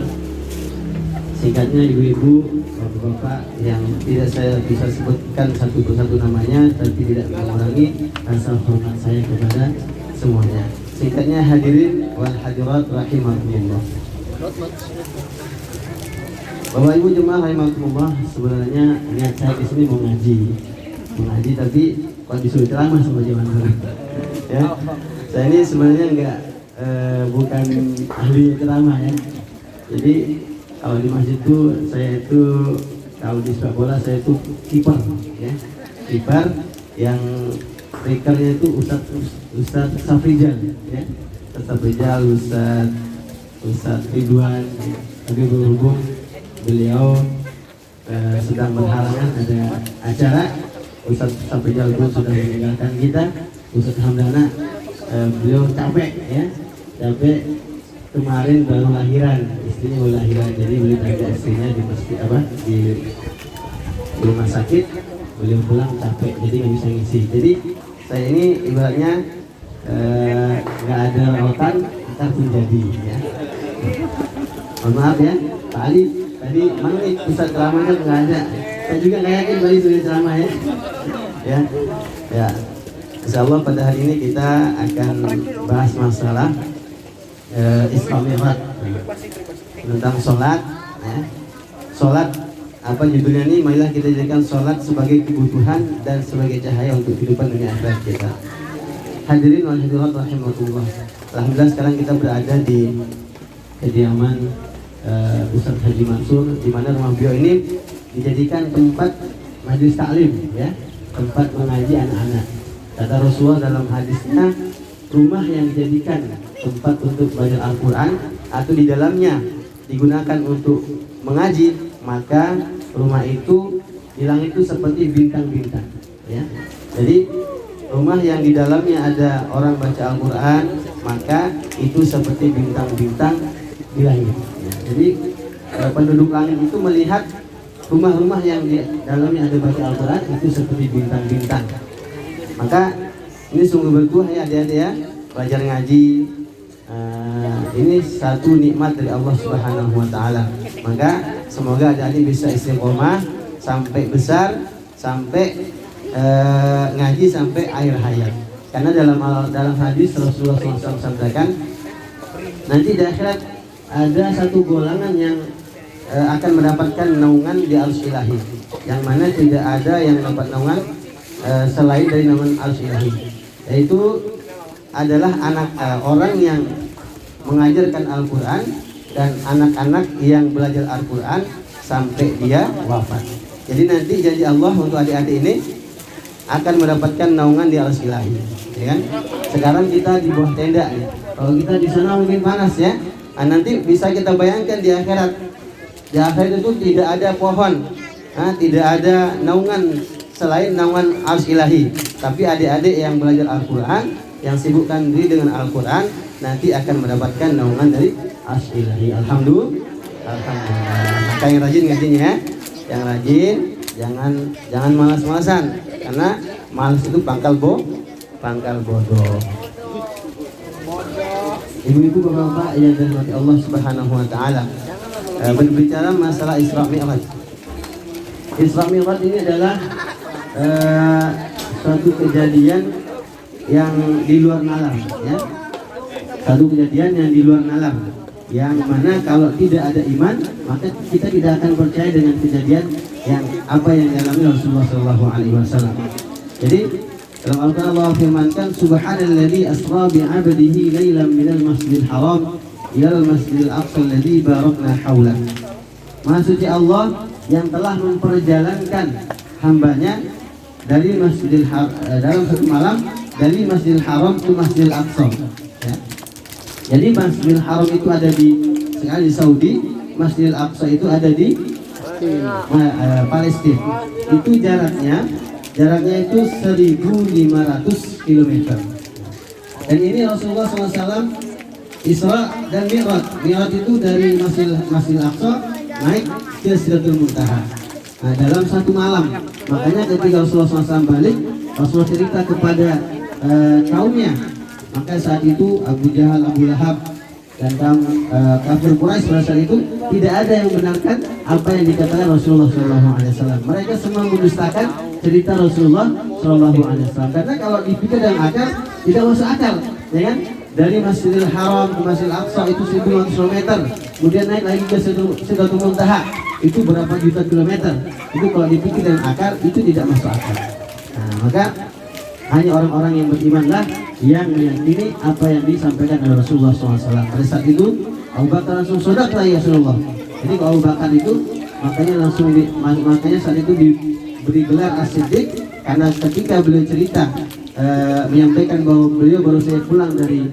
singkatnya ibu-ibu, bapak-bapak yang tidak saya bisa sebutkan satu persatu namanya, tapi tidak mengurangi rasa hormat saya kepada semuanya. Singkatnya hadirin wal hadirat rahimakumullah. Bapak Ibu jemaah rahimakumullah, sebenarnya niat saya di sini mau ngaji tapi kok disuruh ceramah sama jemaah. Ya, saya ini sebenarnya bukan ahli ceramah ya. Jadi kalau di masjid itu saya itu, kalau di sepak bola saya itu kiper ya, kiper yang strikernya itu Ustaz Safrijal ya, Ustaz Safrijal, Ustaz Ridwan ya. Tapi berhubung beliau sedang berhalangan ada acara, Ustaz Safrijal pun sudah meninggalkan kita, Ustaz Hamdana beliau capek ya, kemarin baru lahiran, istrinya baru lahiran, jadi beliau tanya istrinya di masjid di rumah sakit, beliau pulang capek jadi nggak bisa ngisi. Jadi saya ini ibaratnya nggak ada rawatan, ntar pun jadi ya. Mohon maaf ya, Pak Ali tadi mana nih pusat ceramahnya nggak ada. Saya juga nggak yakin Pak Ali sudah ceramah ya. Ya. Insya Allah pada hari ini kita akan bahas masalah Isra Mi'raj tentang sholat ya. Sholat apa judulnya ini? Marilah kita jadikan sholat sebagai kebutuhan dan sebagai cahaya untuk kehidupan dunia akhirat kita. Hadirin wal hadirat rahimakumullah. Alhamdulillah sekarang kita berada di kediaman Ustaz Haji Mansur, di mana rumah beliau ini dijadikan tempat majelis taklim ya, tempat mengaji anak-anak. Kata Rasulullah dalam hadisnya, rumah yang dijadikan tempat untuk belajar Al-Quran atau di dalamnya digunakan untuk mengaji, maka rumah itu di langit itu seperti bintang-bintang, ya. Jadi rumah yang di dalamnya ada orang baca Al-Quran, maka itu seperti bintang-bintang di langit, ya. Jadi penduduk langit itu melihat rumah-rumah yang di dalamnya ada baca Al-Quran itu seperti bintang-bintang. Maka ini sungguh bertuah ya adik-adik ya, belajar ngaji. Ini satu nikmat dari Allah Subhanahu wa Ta'ala. Maka semoga adik-adik bisa istiqomah sampai besar, sampai ngaji sampai akhir hayat. Karena dalam hadis Rasulullah SAW sampaikan, nanti di akhirat ada satu golongan yang akan mendapatkan naungan di Arsy Ilahi, yang mana tidak ada yang dapat naungan selain dari naungan Arsy Ilahi, yaitu adalah orang yang mengajarkan Al-Quran dan anak-anak yang belajar Al-Quran sampai dia wafat. Jadi nanti janji Allah untuk adik-adik ini akan mendapatkan naungan di Arsy Ilahi, ya kan? Sekarang kita di bawah tenda ya. Kalau kita di sana mungkin panas ya. Nanti bisa kita bayangkan di akhirat. Di akhirat itu tidak ada pohon, tidak ada naungan selain naungan Arsy Ilahi. Tapi adik-adik yang belajar Al-Quran, yang sibukkan diri dengan Al-Quran, nanti akan mendapatkan naungan dari Arsy Ilahi. Alhamdulillah. Maka yang rajin ngajinya ya, yang rajin, jangan malas-malasan, karena malas itu pangkal bodoh. Ibu-ibu, bapak-bapak yang dirahmati Allah Subhanahu wa Ta'ala, berbicara masalah Isra Mi'raj. Isra Mi'raj ini adalah suatu kejadian yang di luar nalar, ya. Satu kejadian yang di luar nalar, yang mana kalau tidak ada iman, maka kita tidak akan percaya dengan kejadian yang apa yang dialami Rasulullah SAW. Jadi dalam Al-Quran Allah firmankan, Subhanalladzi asra bi'abdihi lailan minal masjidil haram ilal masjidil aqsa alladzi barakna haulah. Maha suci Allah yang telah memperjalankan hambanya dari dalam satu malam dari Masjidil Haram ke Masjidil Aqsa, ya. Jadi Masjidil Haram itu ada di Saudi, Masjidil Aqsa itu ada di Palestina. Itu jaraknya itu 1.500 km. Dan ini Rasulullah SAW Isra dan Mi'raj. Mi'raj itu dari Masjidil Aqsa naik ke Sidratul Muntaha. Dalam satu malam. Makanya ketika Rasulullah SAW balik, Rasulullah cerita kepada kaumnya. Maka saat itu Abu Jahal, Abu Lahab dan kaum kafir Quraisy pada saat itu tidak ada yang membenarkan apa yang dikatakan Rasulullah SAW. Mereka semua mendustakan cerita Rasulullah SAW. Karena kalau dipikir dan akal tidak masuk akal, ya kan? Dari Masjidil Haram ke Masjidil Aqsa itu 1.500 km, kemudian naik lagi ke Sidratul Muntaha, itu berapa juta kilometer. Itu kalau dipikir dan akal itu tidak masuk akal. Maka hanya orang-orang yang berimanlah yang meyakini apa yang disampaikan oleh Rasulullah SAW. Pada saat itu Abu Bakar langsung sodaklah ya Rasulullah. Jadi kalau Abu Bakar itu makanya saat itu diberi gelar As-Siddiq, karena ketika beliau cerita menyampaikan bahwa beliau baru saja pulang dari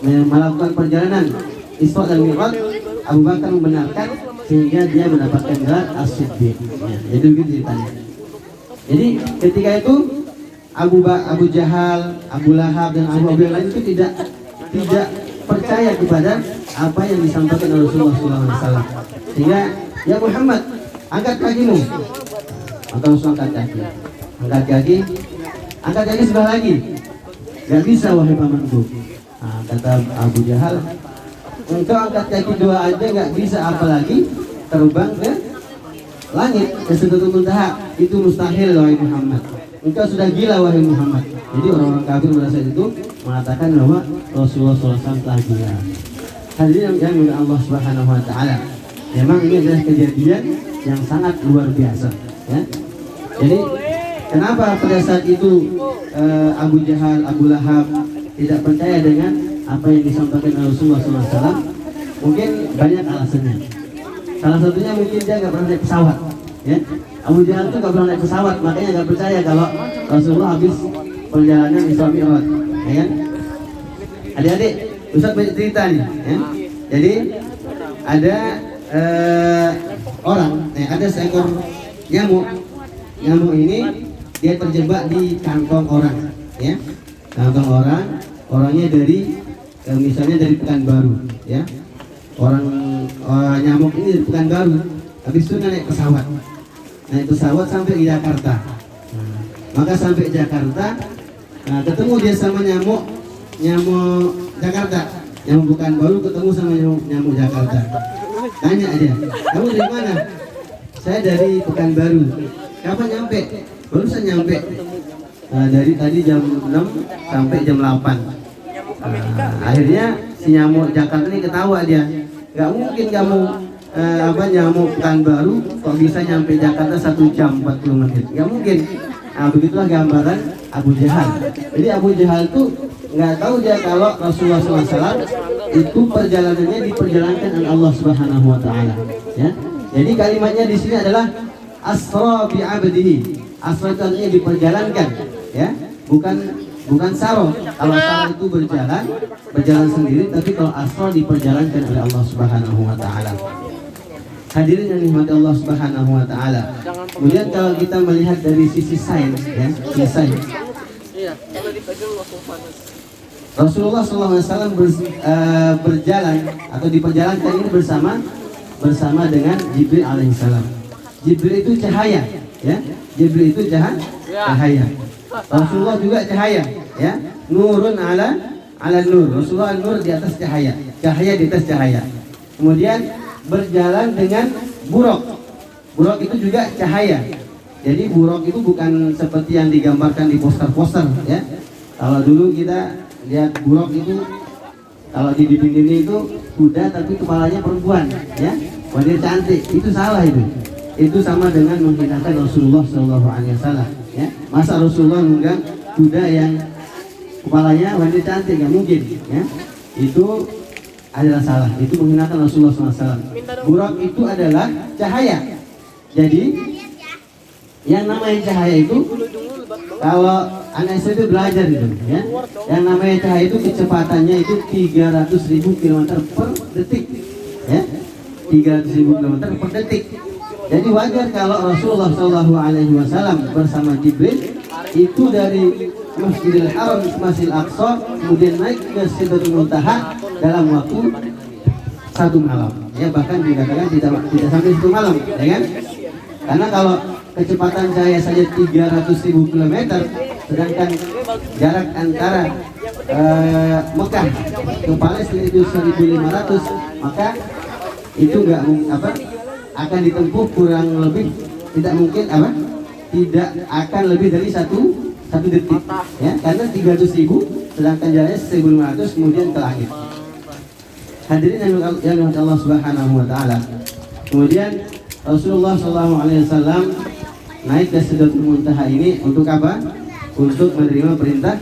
melakukan perjalanan Isra dan Mi'raj, Abu Bakar membenarkan sehingga dia mendapatkan gelar As-Siddiq. Jadi begitu ceritanya. Jadi ketika itu Abu Jahal, Abu Lahab dan Abu yang lain itu tidak percaya kepada apa yang disampaikan oleh Rasulullah SAW. Sehingga ya Muhammad, angkat kakimu. Maka Rasulullah angkat kaki sebelah lagi. Gak bisa wahai pamanku. Kata Abu Jahal, engkau angkat kaki dua aja gak bisa, apalagi terbang ke langit, ke Sidratul Muntaha. Itu mustahil wahai Muhammad. Engkau sudah gila wahai Muhammad. Jadi orang-orang kafir pada saat itu mengatakan bahwa Rasulullah SAW telah gila. Hadirin yang dimuliakan Allah Subhanahu wa Ta'ala, memang ini adalah kejadian yang sangat luar biasa, ya. Jadi kenapa pada saat itu Abu Jahal, Abu Lahab tidak percaya dengan apa yang disampaikan oleh Rasulullah SAW? Mungkin banyak alasannya. Salah satunya mungkin dia nggak pernah naik pesawat, ya. Abu Jahal itu nggak pernah naik pesawat, makanya nggak percaya kalau Rasulullah habis perjalanan Isra Mi'raj, ya kan? Adik-adik, Ustaz banyak cerita nih ya. Jadi ada ada seekor nyamuk. Nyamuk ini dia terjebak di kantong orang ya. Kantong orangnya dari misalnya dari Pekanbaru ya. Nyamuk ini dari Pekanbaru, habis itu naik pesawat sampai ke Jakarta. Maka sampai Jakarta, ketemu dia sama nyamuk Jakarta, nyamuk Pekanbaru ketemu sama nyamuk Jakarta. Tanya dia, kamu dari mana? Saya dari Pekanbaru. Kapan nyampe? Barusan nyampe. Dari tadi jam 6 sampai jam 8. Akhirnya si nyamuk Jakarta ini ketawa dia. Gak mungkin kamu nyamuk Pekanbaru kok bisa nyampe Jakarta 1 jam 40 menit. Gak mungkin. Begitulah gambaran Abu Jahal. Jadi Abu Jahal itu nggak tahu dia kalau Rasulullah SAW itu perjalanannya diperjalankan oleh Allah Subhanahu Wa Taala. Ya. Jadi kalimatnya di sini adalah asra bi abdihi. Asra itu artinya diperjalankan, ya. Bukan saro. Kalau saro itu berjalan sendiri, tapi kalau asra diperjalankan oleh Allah Subhanahu Wa Taala. Hadirin yang dirahmati Allah Subhanahu Wa Taala. Kemudian kalau kita melihat dari sisi sains, ya, sisi sains. Rasulullah SAW berjalan atau diperjalankan ini bersama dengan Jibril alaihissalam. Jibril itu cahaya, ya. Jibril itu cahaya. Rasulullah juga cahaya, ya. Nurun ala nur. Rasulullah nur di atas cahaya di atas cahaya. Kemudian berjalan dengan buruk. Buruk itu juga cahaya. Jadi buruk itu bukan seperti yang digambarkan di poster-poster, ya. Kalau dulu kita lihat buruk itu, kalau di dinding itu kuda tapi kepalanya perempuan, ya. Wanita cantik, itu salah itu. Itu sama dengan menghinakan Rasulullah SAW, ya. Masa Rasulullah nunggang kuda yang kepalanya wanita cantik, nggak mungkin, ya. Itu adalah salah, itu menghinakan Rasulullah SAW. Buraq itu adalah cahaya. Jadi yang namanya cahaya itu, kalau anak saya itu belajar itu, ya, yang namanya cahaya itu kecepatannya itu 300.000 km per detik, ya, 300.000 km per detik. Jadi wajar kalau Rasulullah SAW bersama Jibril itu dari Masjidil Haram ke Masjidil Aqsa, kemudian naik ke Sidratul Muntaha dalam waktu 1 malam, ya, bahkan dikatakan tidak sampai 1 malam, ya kan? Karena kalau kecepatan cahaya saja 300.000 km, sedangkan jarak antara Mekah ke Palestina itu 1.500, maka itu akan ditempuh kurang lebih tidak akan lebih dari satu detik, ya, karena 300.000 sedangkan jaraknya 1.500 kemudian ke langit. Hadirin yang dirahmati Allah Subhanahu Wa Taala. Kemudian Rasulullah SAW naik ke Sidratul Muntaha ini untuk apa? Untuk menerima perintah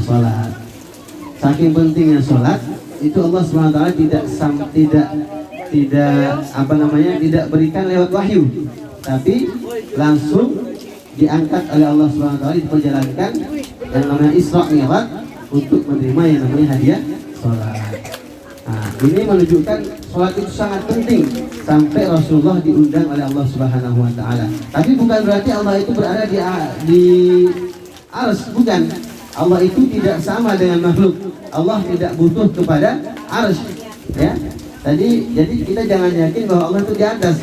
sholat. Saking pentingnya sholat, itu Allah SWT tidak berikan lewat wahyu, tapi langsung diangkat oleh Allah SWT, diperjalankan yang namanya Isra Mi'raj untuk menerima yang namanya hadiah sholat. Nah, ini menunjukkan sholat itu sangat penting sampai Rasulullah diundang oleh Allah Subhanahu Wa Taala. Tapi bukan berarti Allah itu berada di arsy, bukan. Allah itu tidak sama dengan makhluk. Allah tidak butuh kepada arsy, ya. Jadi kita jangan yakin bahwa Allah itu di atas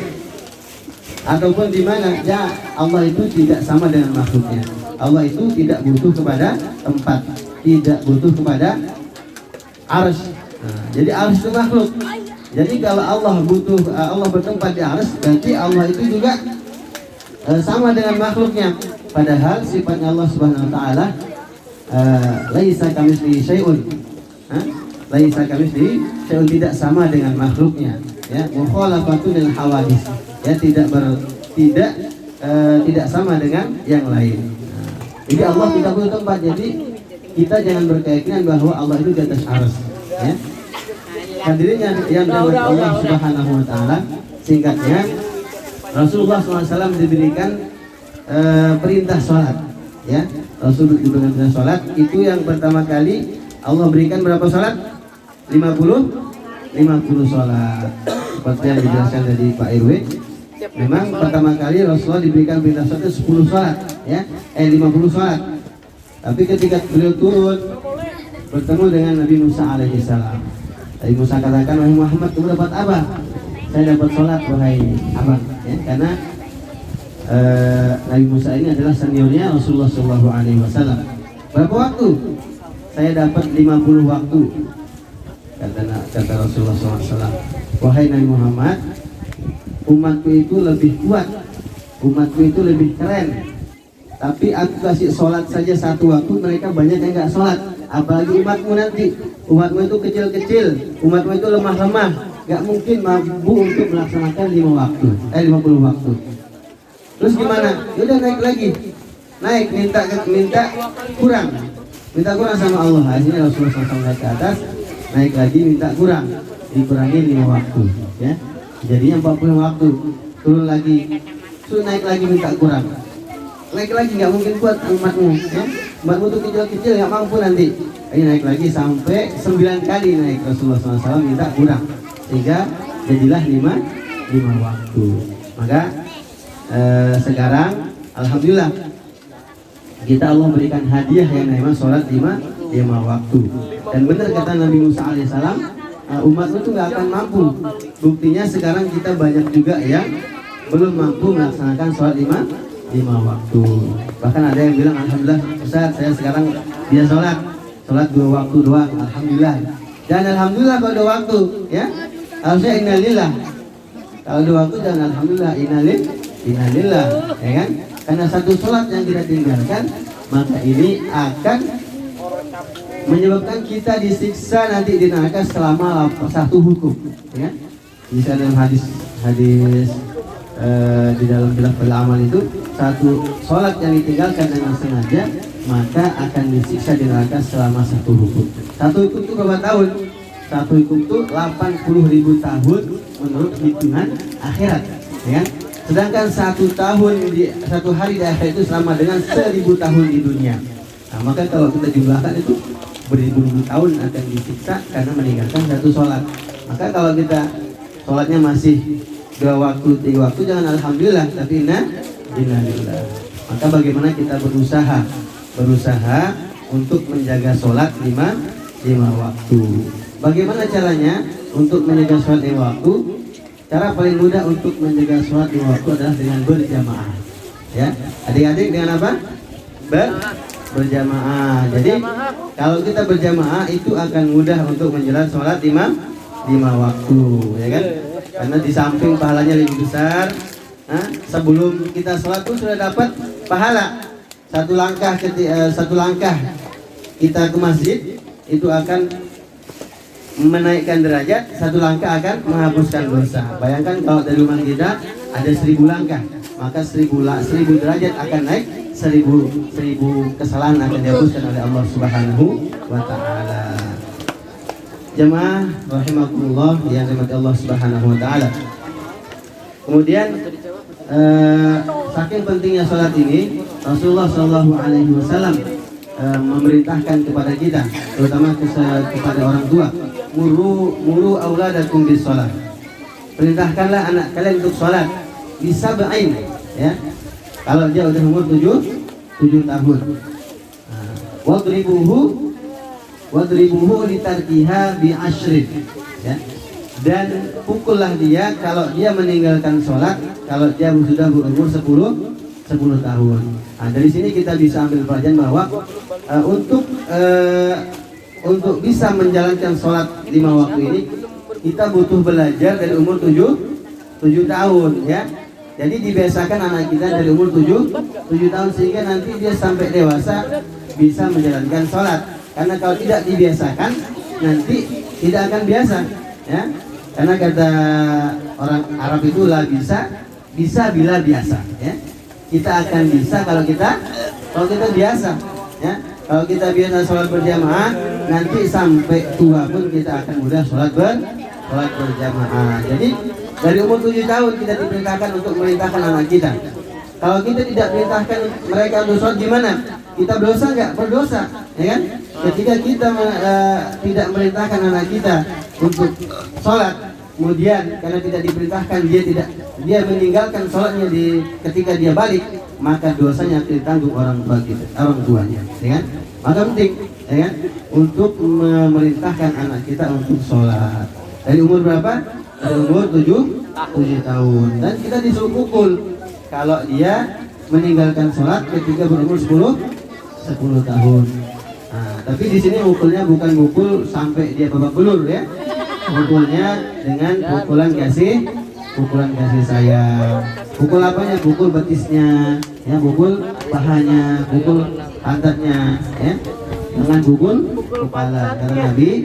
ataupun di mana. Ya, Allah itu tidak sama dengan makhluknya. Allah itu tidak butuh kepada tempat, tidak butuh kepada arsy. Nah, jadi arsy itu makhluk. Jadi kalau Allah bertempat di arsy, berarti Allah itu juga sama dengan makhluknya. Padahal sifatnya Allah Subhanahu Wa Taala laisa kamitslihi syai'un. Laisa kamitslihi syai'un, tidak sama dengan makhluknya, ya. Mukhalafatun lil hawadits, ya, tidak sama dengan yang lain. Jadi Allah tidak butuh tempat. Jadi kita jangan berkeyakinan bahwa Allah itu di atas arsy, ya. Hadirin yang dirahmati Allah Subhanahu Wa Taala, singkatnya Rasulullah SAW diberikan perintah sholat, ya. Rasul diberikan perintah sholat itu yang pertama kali Allah berikan berapa sholat? 50 sholat. Seperti yang dijelaskan dari Pak RW, memang pertama kali Rasulullah diberikan perintah sholat itu 10 sholat, ya, 50 sholat. Tapi ketika beliau turun bertemu dengan Nabi Musa alaihissalam, Nabi Musa katakan, wahai Muhammad, kamu dapat apa? Saya dapat sholat, wahai abang, ya, karena Nabi Musa ini adalah seniornya Rasulullah SAW. Berapa waktu? Saya dapat 50 waktu. Kata Rasulullah SAW, wahai Nabi Muhammad, umatku itu lebih kuat, umatku itu lebih keren. Tapi aku kasih sholat saja 1 waktu, mereka banyak yang nggak sholat. Apalagi umatmu nanti, umatmu itu kecil-kecil, umatmu itu lemah-lemah, nggak mungkin mampu untuk melaksanakan 50 waktu. Terus gimana? Yaudah naik lagi, naik minta kurang sama Allah. Akhirnya Rasulullah SAW naik ke atas, naik lagi minta kurang, dikurangi 5 waktu, ya. Jadinya 40 waktu, turun lagi, terus naik lagi minta kurang, naik lagi nggak mungkin kuat umatmu, ya. Umatmu tuh kecil-kecil nggak mampu nanti. Ini naik lagi sampai 9 kali naik Rasulullah SAW minta kurang, sehingga jadilah 5 waktu. Maka sekarang alhamdulillah kita Allah berikan hadiah yang namanya sholat 5 waktu. Dan benar kata Nabi Musa alaihissalam, umatmu itu nggak akan mampu. Buktinya sekarang kita banyak juga yang belum mampu melaksanakan sholat 5 waktu. Bahkan ada yang bilang, alhamdulillah Ustaz, saya sekarang dia sholat 2 waktu doang, alhamdulillah. Dan alhamdulillah kalau 2 waktu, ya, harusnya innalillah. Kalau 2 waktu jangan alhamdulillah, innalillah, ya kan? Karena 1 sholat yang kita tinggalkan, maka ini akan menyebabkan kita disiksa nanti di neraka selama 1 hukum, ya. Bisa dalam hadis di dalam bilah beramal itu, 1 sholat yang ditinggalkan dengan sengaja maka akan disiksa di neraka selama 1 hukum. 1 hukum itu berapa tahun? 1 hukum itu 80.000 tahun menurut hitungan akhirat, ya kan? Sedangkan 1 tahun di 1 hari di akhirat itu sama dengan 1000 tahun di dunia. Nah, maka kalau kita jumlahkan itu beribu-ribu tahun akan disiksa karena meninggalkan 1 sholat. Maka kalau kita sholatnya masih 2 waktu, 3 waktu, jangan alhamdulillah, tapi innalillah. Maka bagaimana kita berusaha untuk menjaga sholat 5 waktu. Bagaimana caranya untuk menjaga sholat 5 waktu? Cara paling mudah untuk menjaga sholat 5 waktu adalah dengan berjamaah, ya. Adik-adik dengan apa? Berjamaah. Jadi kalau kita berjamaah itu akan mudah untuk menjalankan sholat 5 waktu, ya kan? Karena di samping pahalanya lebih besar, sebelum kita sholat pun sudah dapat pahala. 1 langkah kita ke masjid itu akan menaikkan derajat, 1 langkah akan menghapuskan dosa. Bayangkan kalau dari rumah kita ada 1000 langkah, maka 1000 derajat akan naik, 1000 kesalahan akan dihapuskan oleh Allah Subhanahu wa Ta'ala. Jemaah rahimakumullah yang dirahmati Allah Subhanahu wa Ta'ala. Kemudian saking pentingnya sholat ini, Rasulullah SAW memerintahkan kepada kita, terutama kepada orang tua, muru auladakum bis sholat. Perintahkanlah anak kalian untuk sholat bisa ba'in, ya. Kalau dia udah umur 7 tahun, wadribuhu litarkiha bi ashrin, ya. Dan pukullah dia kalau dia meninggalkan sholat, kalau dia sudah berumur 10 tahun. Nah, dari sini kita bisa ambil pelajaran bahwa untuk bisa menjalankan sholat 5 waktu ini kita butuh belajar dari umur 7 tahun, ya. Jadi dibiasakan anak kita dari umur 7 tahun sehingga nanti dia sampai dewasa bisa menjalankan sholat. Karena kalau tidak dibiasakan nanti tidak akan biasa, ya. Karena kata orang Arab itu lah bisa bila biasa, ya. Kita akan bisa kalau kita biasa, ya. Kalau kita biasa sholat berjamaah, nanti sampai tua pun kita akan mudah sholat berjamaah. Jadi dari umur 7 tahun kita diperintahkan untuk memerintahkan anak kita Kalau kita tidak perintahkan mereka untuk sholat, gimana? Kita berdosa nggak? Berdosa, ya kan? Ketika kita tidak merintahkan anak kita untuk sholat, kemudian karena tidak diperintahkan dia meninggalkan sholatnya ketika dia balik, maka dosanya ditanggung orang tuanya, ya kan? Maka penting, ya kan, untuk memerintahkan anak kita untuk sholat. Dari umur berapa? Dari umur 7 tahun. Dan kita disuruh pukul kalau dia meninggalkan sholat ketika berumur 10 tahun. Nah, tapi di sini mukulnya bukan mukul sampai dia babak belur, ya. Pukulnya dengan pukulan kasih sayang. Pukul apanya? Pukul betisnya, ya, pukul pahanya, pukul pantatnya, ya. Jangan pukul kepala. Karena Nabi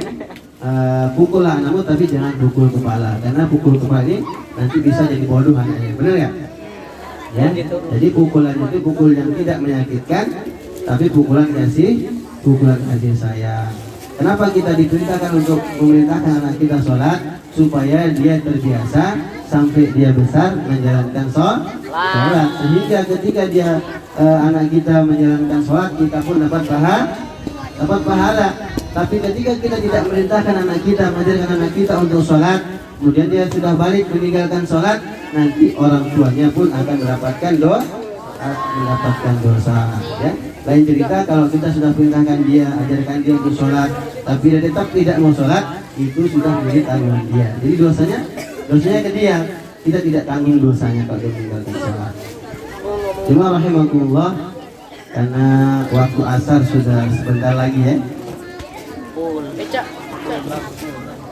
pukullah anakmu tapi jangan pukul kepala, karena pukul kepala ini nanti bisa jadi bodoh anaknya. Benar ya? Ya. Jadi pukulan itu pukul yang tidak menyakitkan, tapi pukulan kasih sayang. Kenapa kita diperintahkan untuk memerintahkan anak kita sholat? Supaya dia terbiasa sampai dia besar menjalankan sholat. Sehingga ketika anak kita menjalankan sholat, kita pun dapat pahala. Tapi ketika kita tidak memerintahkan anak kita, mengajarkan anak kita untuk sholat, kemudian dia sudah balik meninggalkan sholat, nanti orang tuanya pun akan mendapatkan dosa, ya. Lain cerita kalau kita sudah perintahkan dia, ajarkan dia untuk sholat, tapi dia tetap tidak mau sholat, itu sudah menjadi tanggungan dia. Jadi dosanya ke dia, kita tidak tanggung dosanya kalau dia meninggalkan sholat. Cuma rahimakumullah, karena waktu asar sudah sebentar lagi, ya.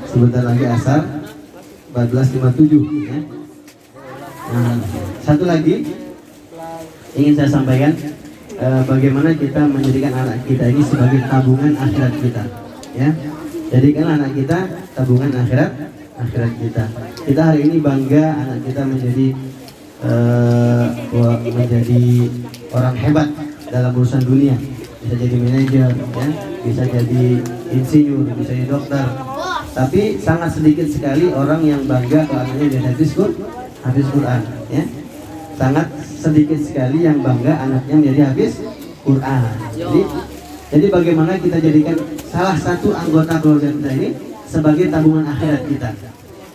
Sebentar lagi asar 14.57, ya. Nah, satu lagi ingin saya sampaikan, bagaimana kita menjadikan anak kita ini sebagai tabungan akhirat kita, ya. Jadikan anak kita tabungan akhirat kita. Kita hari ini bangga anak kita menjadi orang hebat dalam urusan dunia, bisa jadi manajer, ya, bisa jadi insinyur, bisa jadi dokter. Tapi sangat sedikit sekali orang yang bangga kalau anaknya jadi hafiz Quran, ya. Sangat sedikit sekali yang bangga anaknya menjadi hafiz Quran. Jadi bagaimana kita jadikan salah satu anggota keluarga kita ini sebagai tabungan akhirat kita.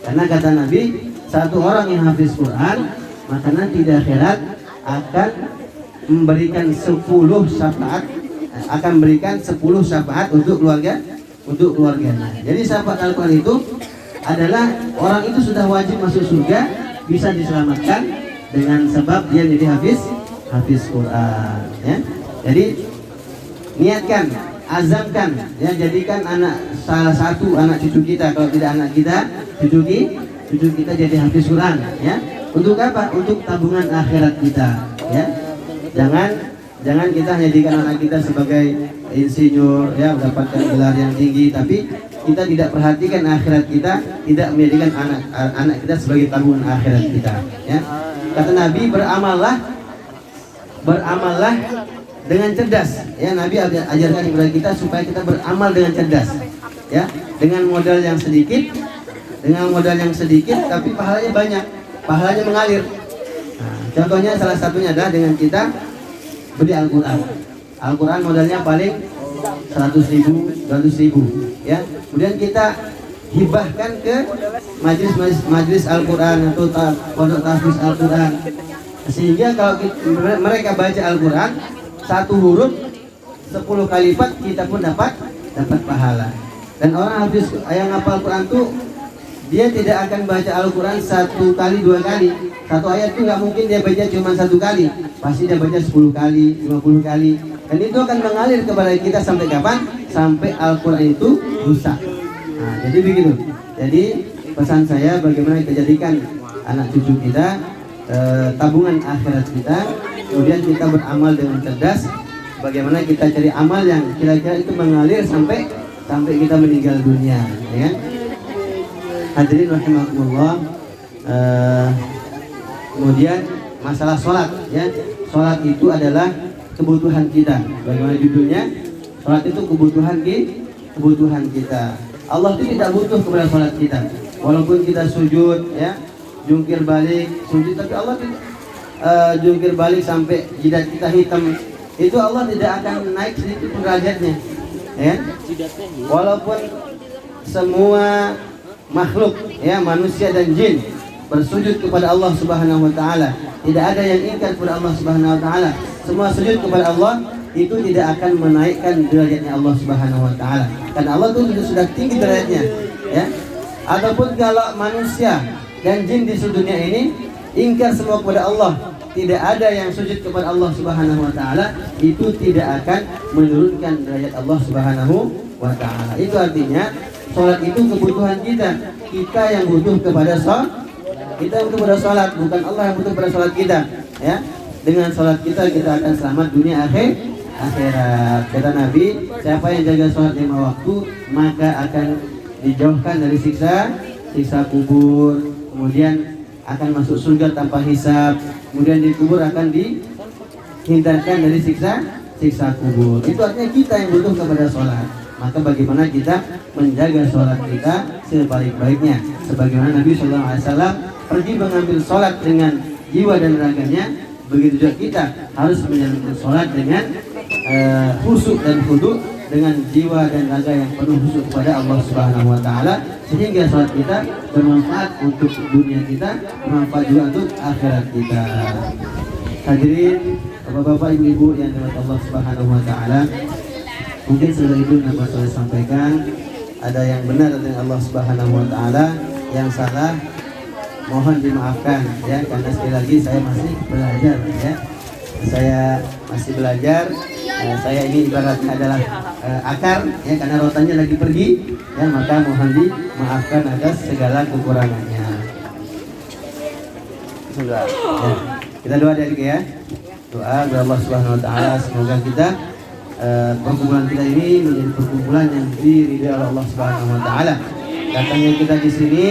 Karena kata Nabi, satu orang yang hafiz Quran, maka nanti di akhirat akan memberikan 10 syafaat untuk keluarganya. Jadi syafaat Al-Quran itu adalah orang itu sudah wajib masuk surga, bisa diselamatkan dengan sebab dia jadi hafiz Quran, ya. Jadi niatkan, azamkan, ya, jadikan salah satu anak cucu kita, kalau tidak anak kita, cucu kita jadi hafiz Quran, ya. Untuk apa? Untuk tabungan akhirat kita, ya. Jangan kita jadikan anak kita sebagai insinyur, ya, mendapatkan gelar yang tinggi, tapi kita tidak perhatikan akhirat kita, tidak menjadikan anak kita sebagai tabungan akhirat kita, ya. Kata Nabi, beramallah dengan cerdas, ya. Nabi ajarkan kepada kita supaya kita beramal dengan cerdas, ya, dengan modal yang sedikit, tapi pahalanya banyak, pahalanya mengalir. Nah, contohnya salah satunya adalah dengan kita beli Al-Quran modalnya paling 100.000, 200.000, ya. Kemudian kita hibahkan ke majlis Al-Quran atau pondok tahfiz Al-Quran, sehingga kalau mereka baca Al-Quran satu huruf 10 kali lipat, kita pun dapat pahala. Dan orang hafiz yang hafal Al-Quran tuh dia tidak akan baca Al-Quran 1 kali 2 kali. Satu ayat itu nggak mungkin dia baca cuma 1 kali, pasti dia baca 10 kali, 50 kali. Dan itu akan mengalir kepada kita sampai kapan? Sampai Al-Quran itu rusak. Nah, jadi begitu. Jadi pesan saya, bagaimana kita jadikan anak cucu kita tabungan akhirat kita, kemudian kita beramal dengan cerdas. Bagaimana kita cari amal yang kira-kira itu mengalir sampai kita meninggal dunia, ya kan? Hadirin rahimakumullah. Kemudian masalah sholat, ya. Sholat itu adalah kebutuhan kita. Bagaimana judulnya? Sholat itu kebutuhan kita. Allah itu tidak butuh kepada sholat kita. Walaupun kita sujud, ya, jungkir balik, sujud, tapi Allah jungkir balik sampai jidat kita hitam, itu Allah tidak akan naik sedikit pun derajatnya, ya. Walaupun semua makhluk, ya, manusia dan jin bersujud kepada Allah Subhanahu wa taala, tidak ada yang ingkar kepada Allah Subhanahu wa taala, semua sujud kepada Allah, itu tidak akan menaikkan derajatnya Allah Subhanahu wa taala. Karena Allah itu sudah tinggi derajatnya, ya. Ataupun kalau manusia dan jin di seluruh dunia ini ingkar semua kepada Allah, tidak ada yang sujud kepada Allah Subhanahu wa taala, itu tidak akan menurunkan derajat Allah Subhanahu wa taala. Itu artinya salat itu kebutuhan kita. Kita yang butuh kepada salat, kita butuh kepada salat, bukan Allah yang butuh kepada salat kita, ya. Dengan salat kita akan selamat dunia akhirat. Kata Nabi, siapa yang jaga salat 5 waktu, maka akan dijauhkan dari siksa kubur, kemudian akan masuk surga tanpa hisab, kemudian di kubur akan dihindarkan dari siksa kubur. Itu artinya kita yang butuh kepada sholat. Maka bagaimana kita menjaga sholat kita sebaik-baiknya, sebagaimana Nabi SAW pergi mengambil sholat dengan jiwa dan raganya, begitu juga kita harus menjalankan sholat dengan khusyuk dan khudu, dengan jiwa dan raga yang penuh khusyuk kepada Allah Subhanahu wa taala, sehingga salat kita bermanfaat untuk dunia kita, bermanfaat juga untuk akhirat kita. Hadirin Bapak-bapak, Ibu-ibu yang dirahmati Allah Subhanahu wa taala, mungkin sudah itu yang dapat saya sampaikan. Ada yang benar dengan Allah Subhanahu wa taala, yang salah mohon dimaafkan, ya, karena sekali lagi saya masih belajar, ya. Saya masih belajar. Saya ini ibaratnya adalah akar, ya, karena rotannya lagi pergi, ya, maka mohon dimaafkan atas segala kekurangannya. Sudah, ya. Kita doa dari ya. Doa kepada Allah Subhanahu wa taala, semoga kita perkumpulan kita ini menjadi perkumpulan yang diridhai oleh Allah Subhanahu wa taala. Datangnya kita di sini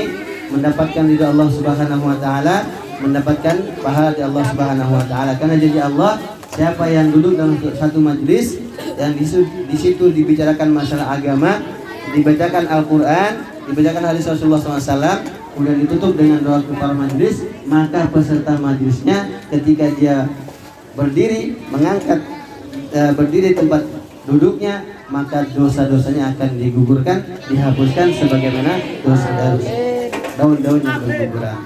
mendapatkan ridha Allah Subhanahu wa taala, mendapatkan pahala dari Allah Subhanahu wa taala. Karena janji Allah, siapa yang duduk dalam satu majelis dan di situ dibicarakan masalah agama, dibacakan Al-Quran, dibacakan hadis Rasulullah SAW, kemudian ditutup dengan doa kafaraah majelis, maka peserta majelisnya ketika dia berdiri berdiri tempat duduknya, maka dosa-dosanya akan digugurkan, dihapuskan sebagaimana dosa daun-daun yang berguguran.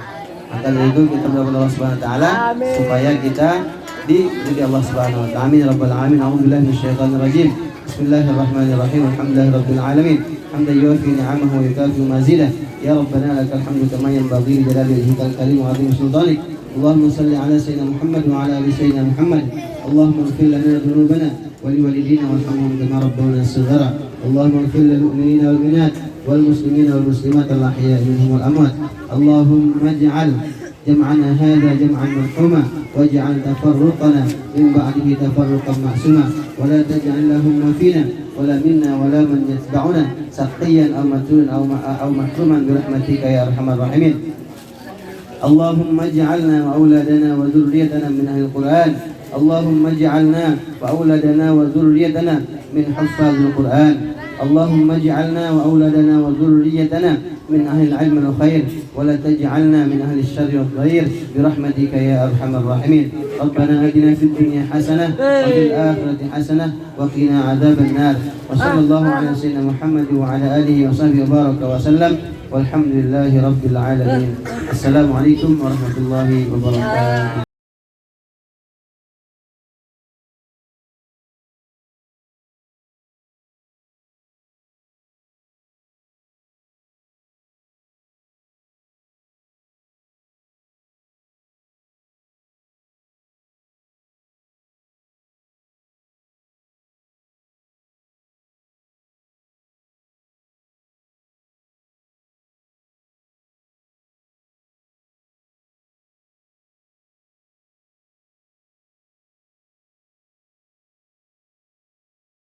Maka dari itu kita berdoa Allah Subhanahu wa taala supaya kita diridhai Allah Subhanahu wa taala. Amin ya rabbal alamin. A'udzubillahi minasyaitonir rajim. Bismillahirrahmanirrahim. Alhamdulillahirabbil alamin. Hamdan yuwaffi ni'amahu wa yukafi mazidah. Ya rabbana lakal hamdu kama yanbaghi li jalali wajhikal karim wa 'azimi sultanik. Allahumma salli ala sayyidina Muhammad wa ala ali sayyidina Muhammad. Allahumma ighfir lana dhunubana wa liwalidina warhamhum kama rabbawna shighara. Allahumma ighfir lil mu'minina wal mu'minat wal muslimina wal muslimat al ahya'i minhum wal amwat. Allahumma ij'al جمعنا هذا جمعا مرحوما واجعل تفرقنا من بعده تفرقا معصوما ولا تجعل اللهم فينا ولا منا ولا من يتبعنا سقيا أو مترونا أو محروما برحمتك يا أرحم الراحمين. اللهم اجعلنا وأولادنا وذريتنا من أهل القرآن. اللهم اجعلنا وأولادنا وذريتنا من حفاظ القرآن. اللهم اجعلنا وأولادنا وذريتنا من أهل العلم والخير ولا تجعلنا من أهل الشر والضير برحمتك يا أرحم الراحمين. ربنا آتنا في الدنيا حسنة وفي الآخرة حسنة وقنا عذاب النار. وصلى الله على سيدنا محمد وعلى آله وصحبه وبارك وسلم والحمد لله رب العالمين. السلام عليكم ورحمة الله وبركاته.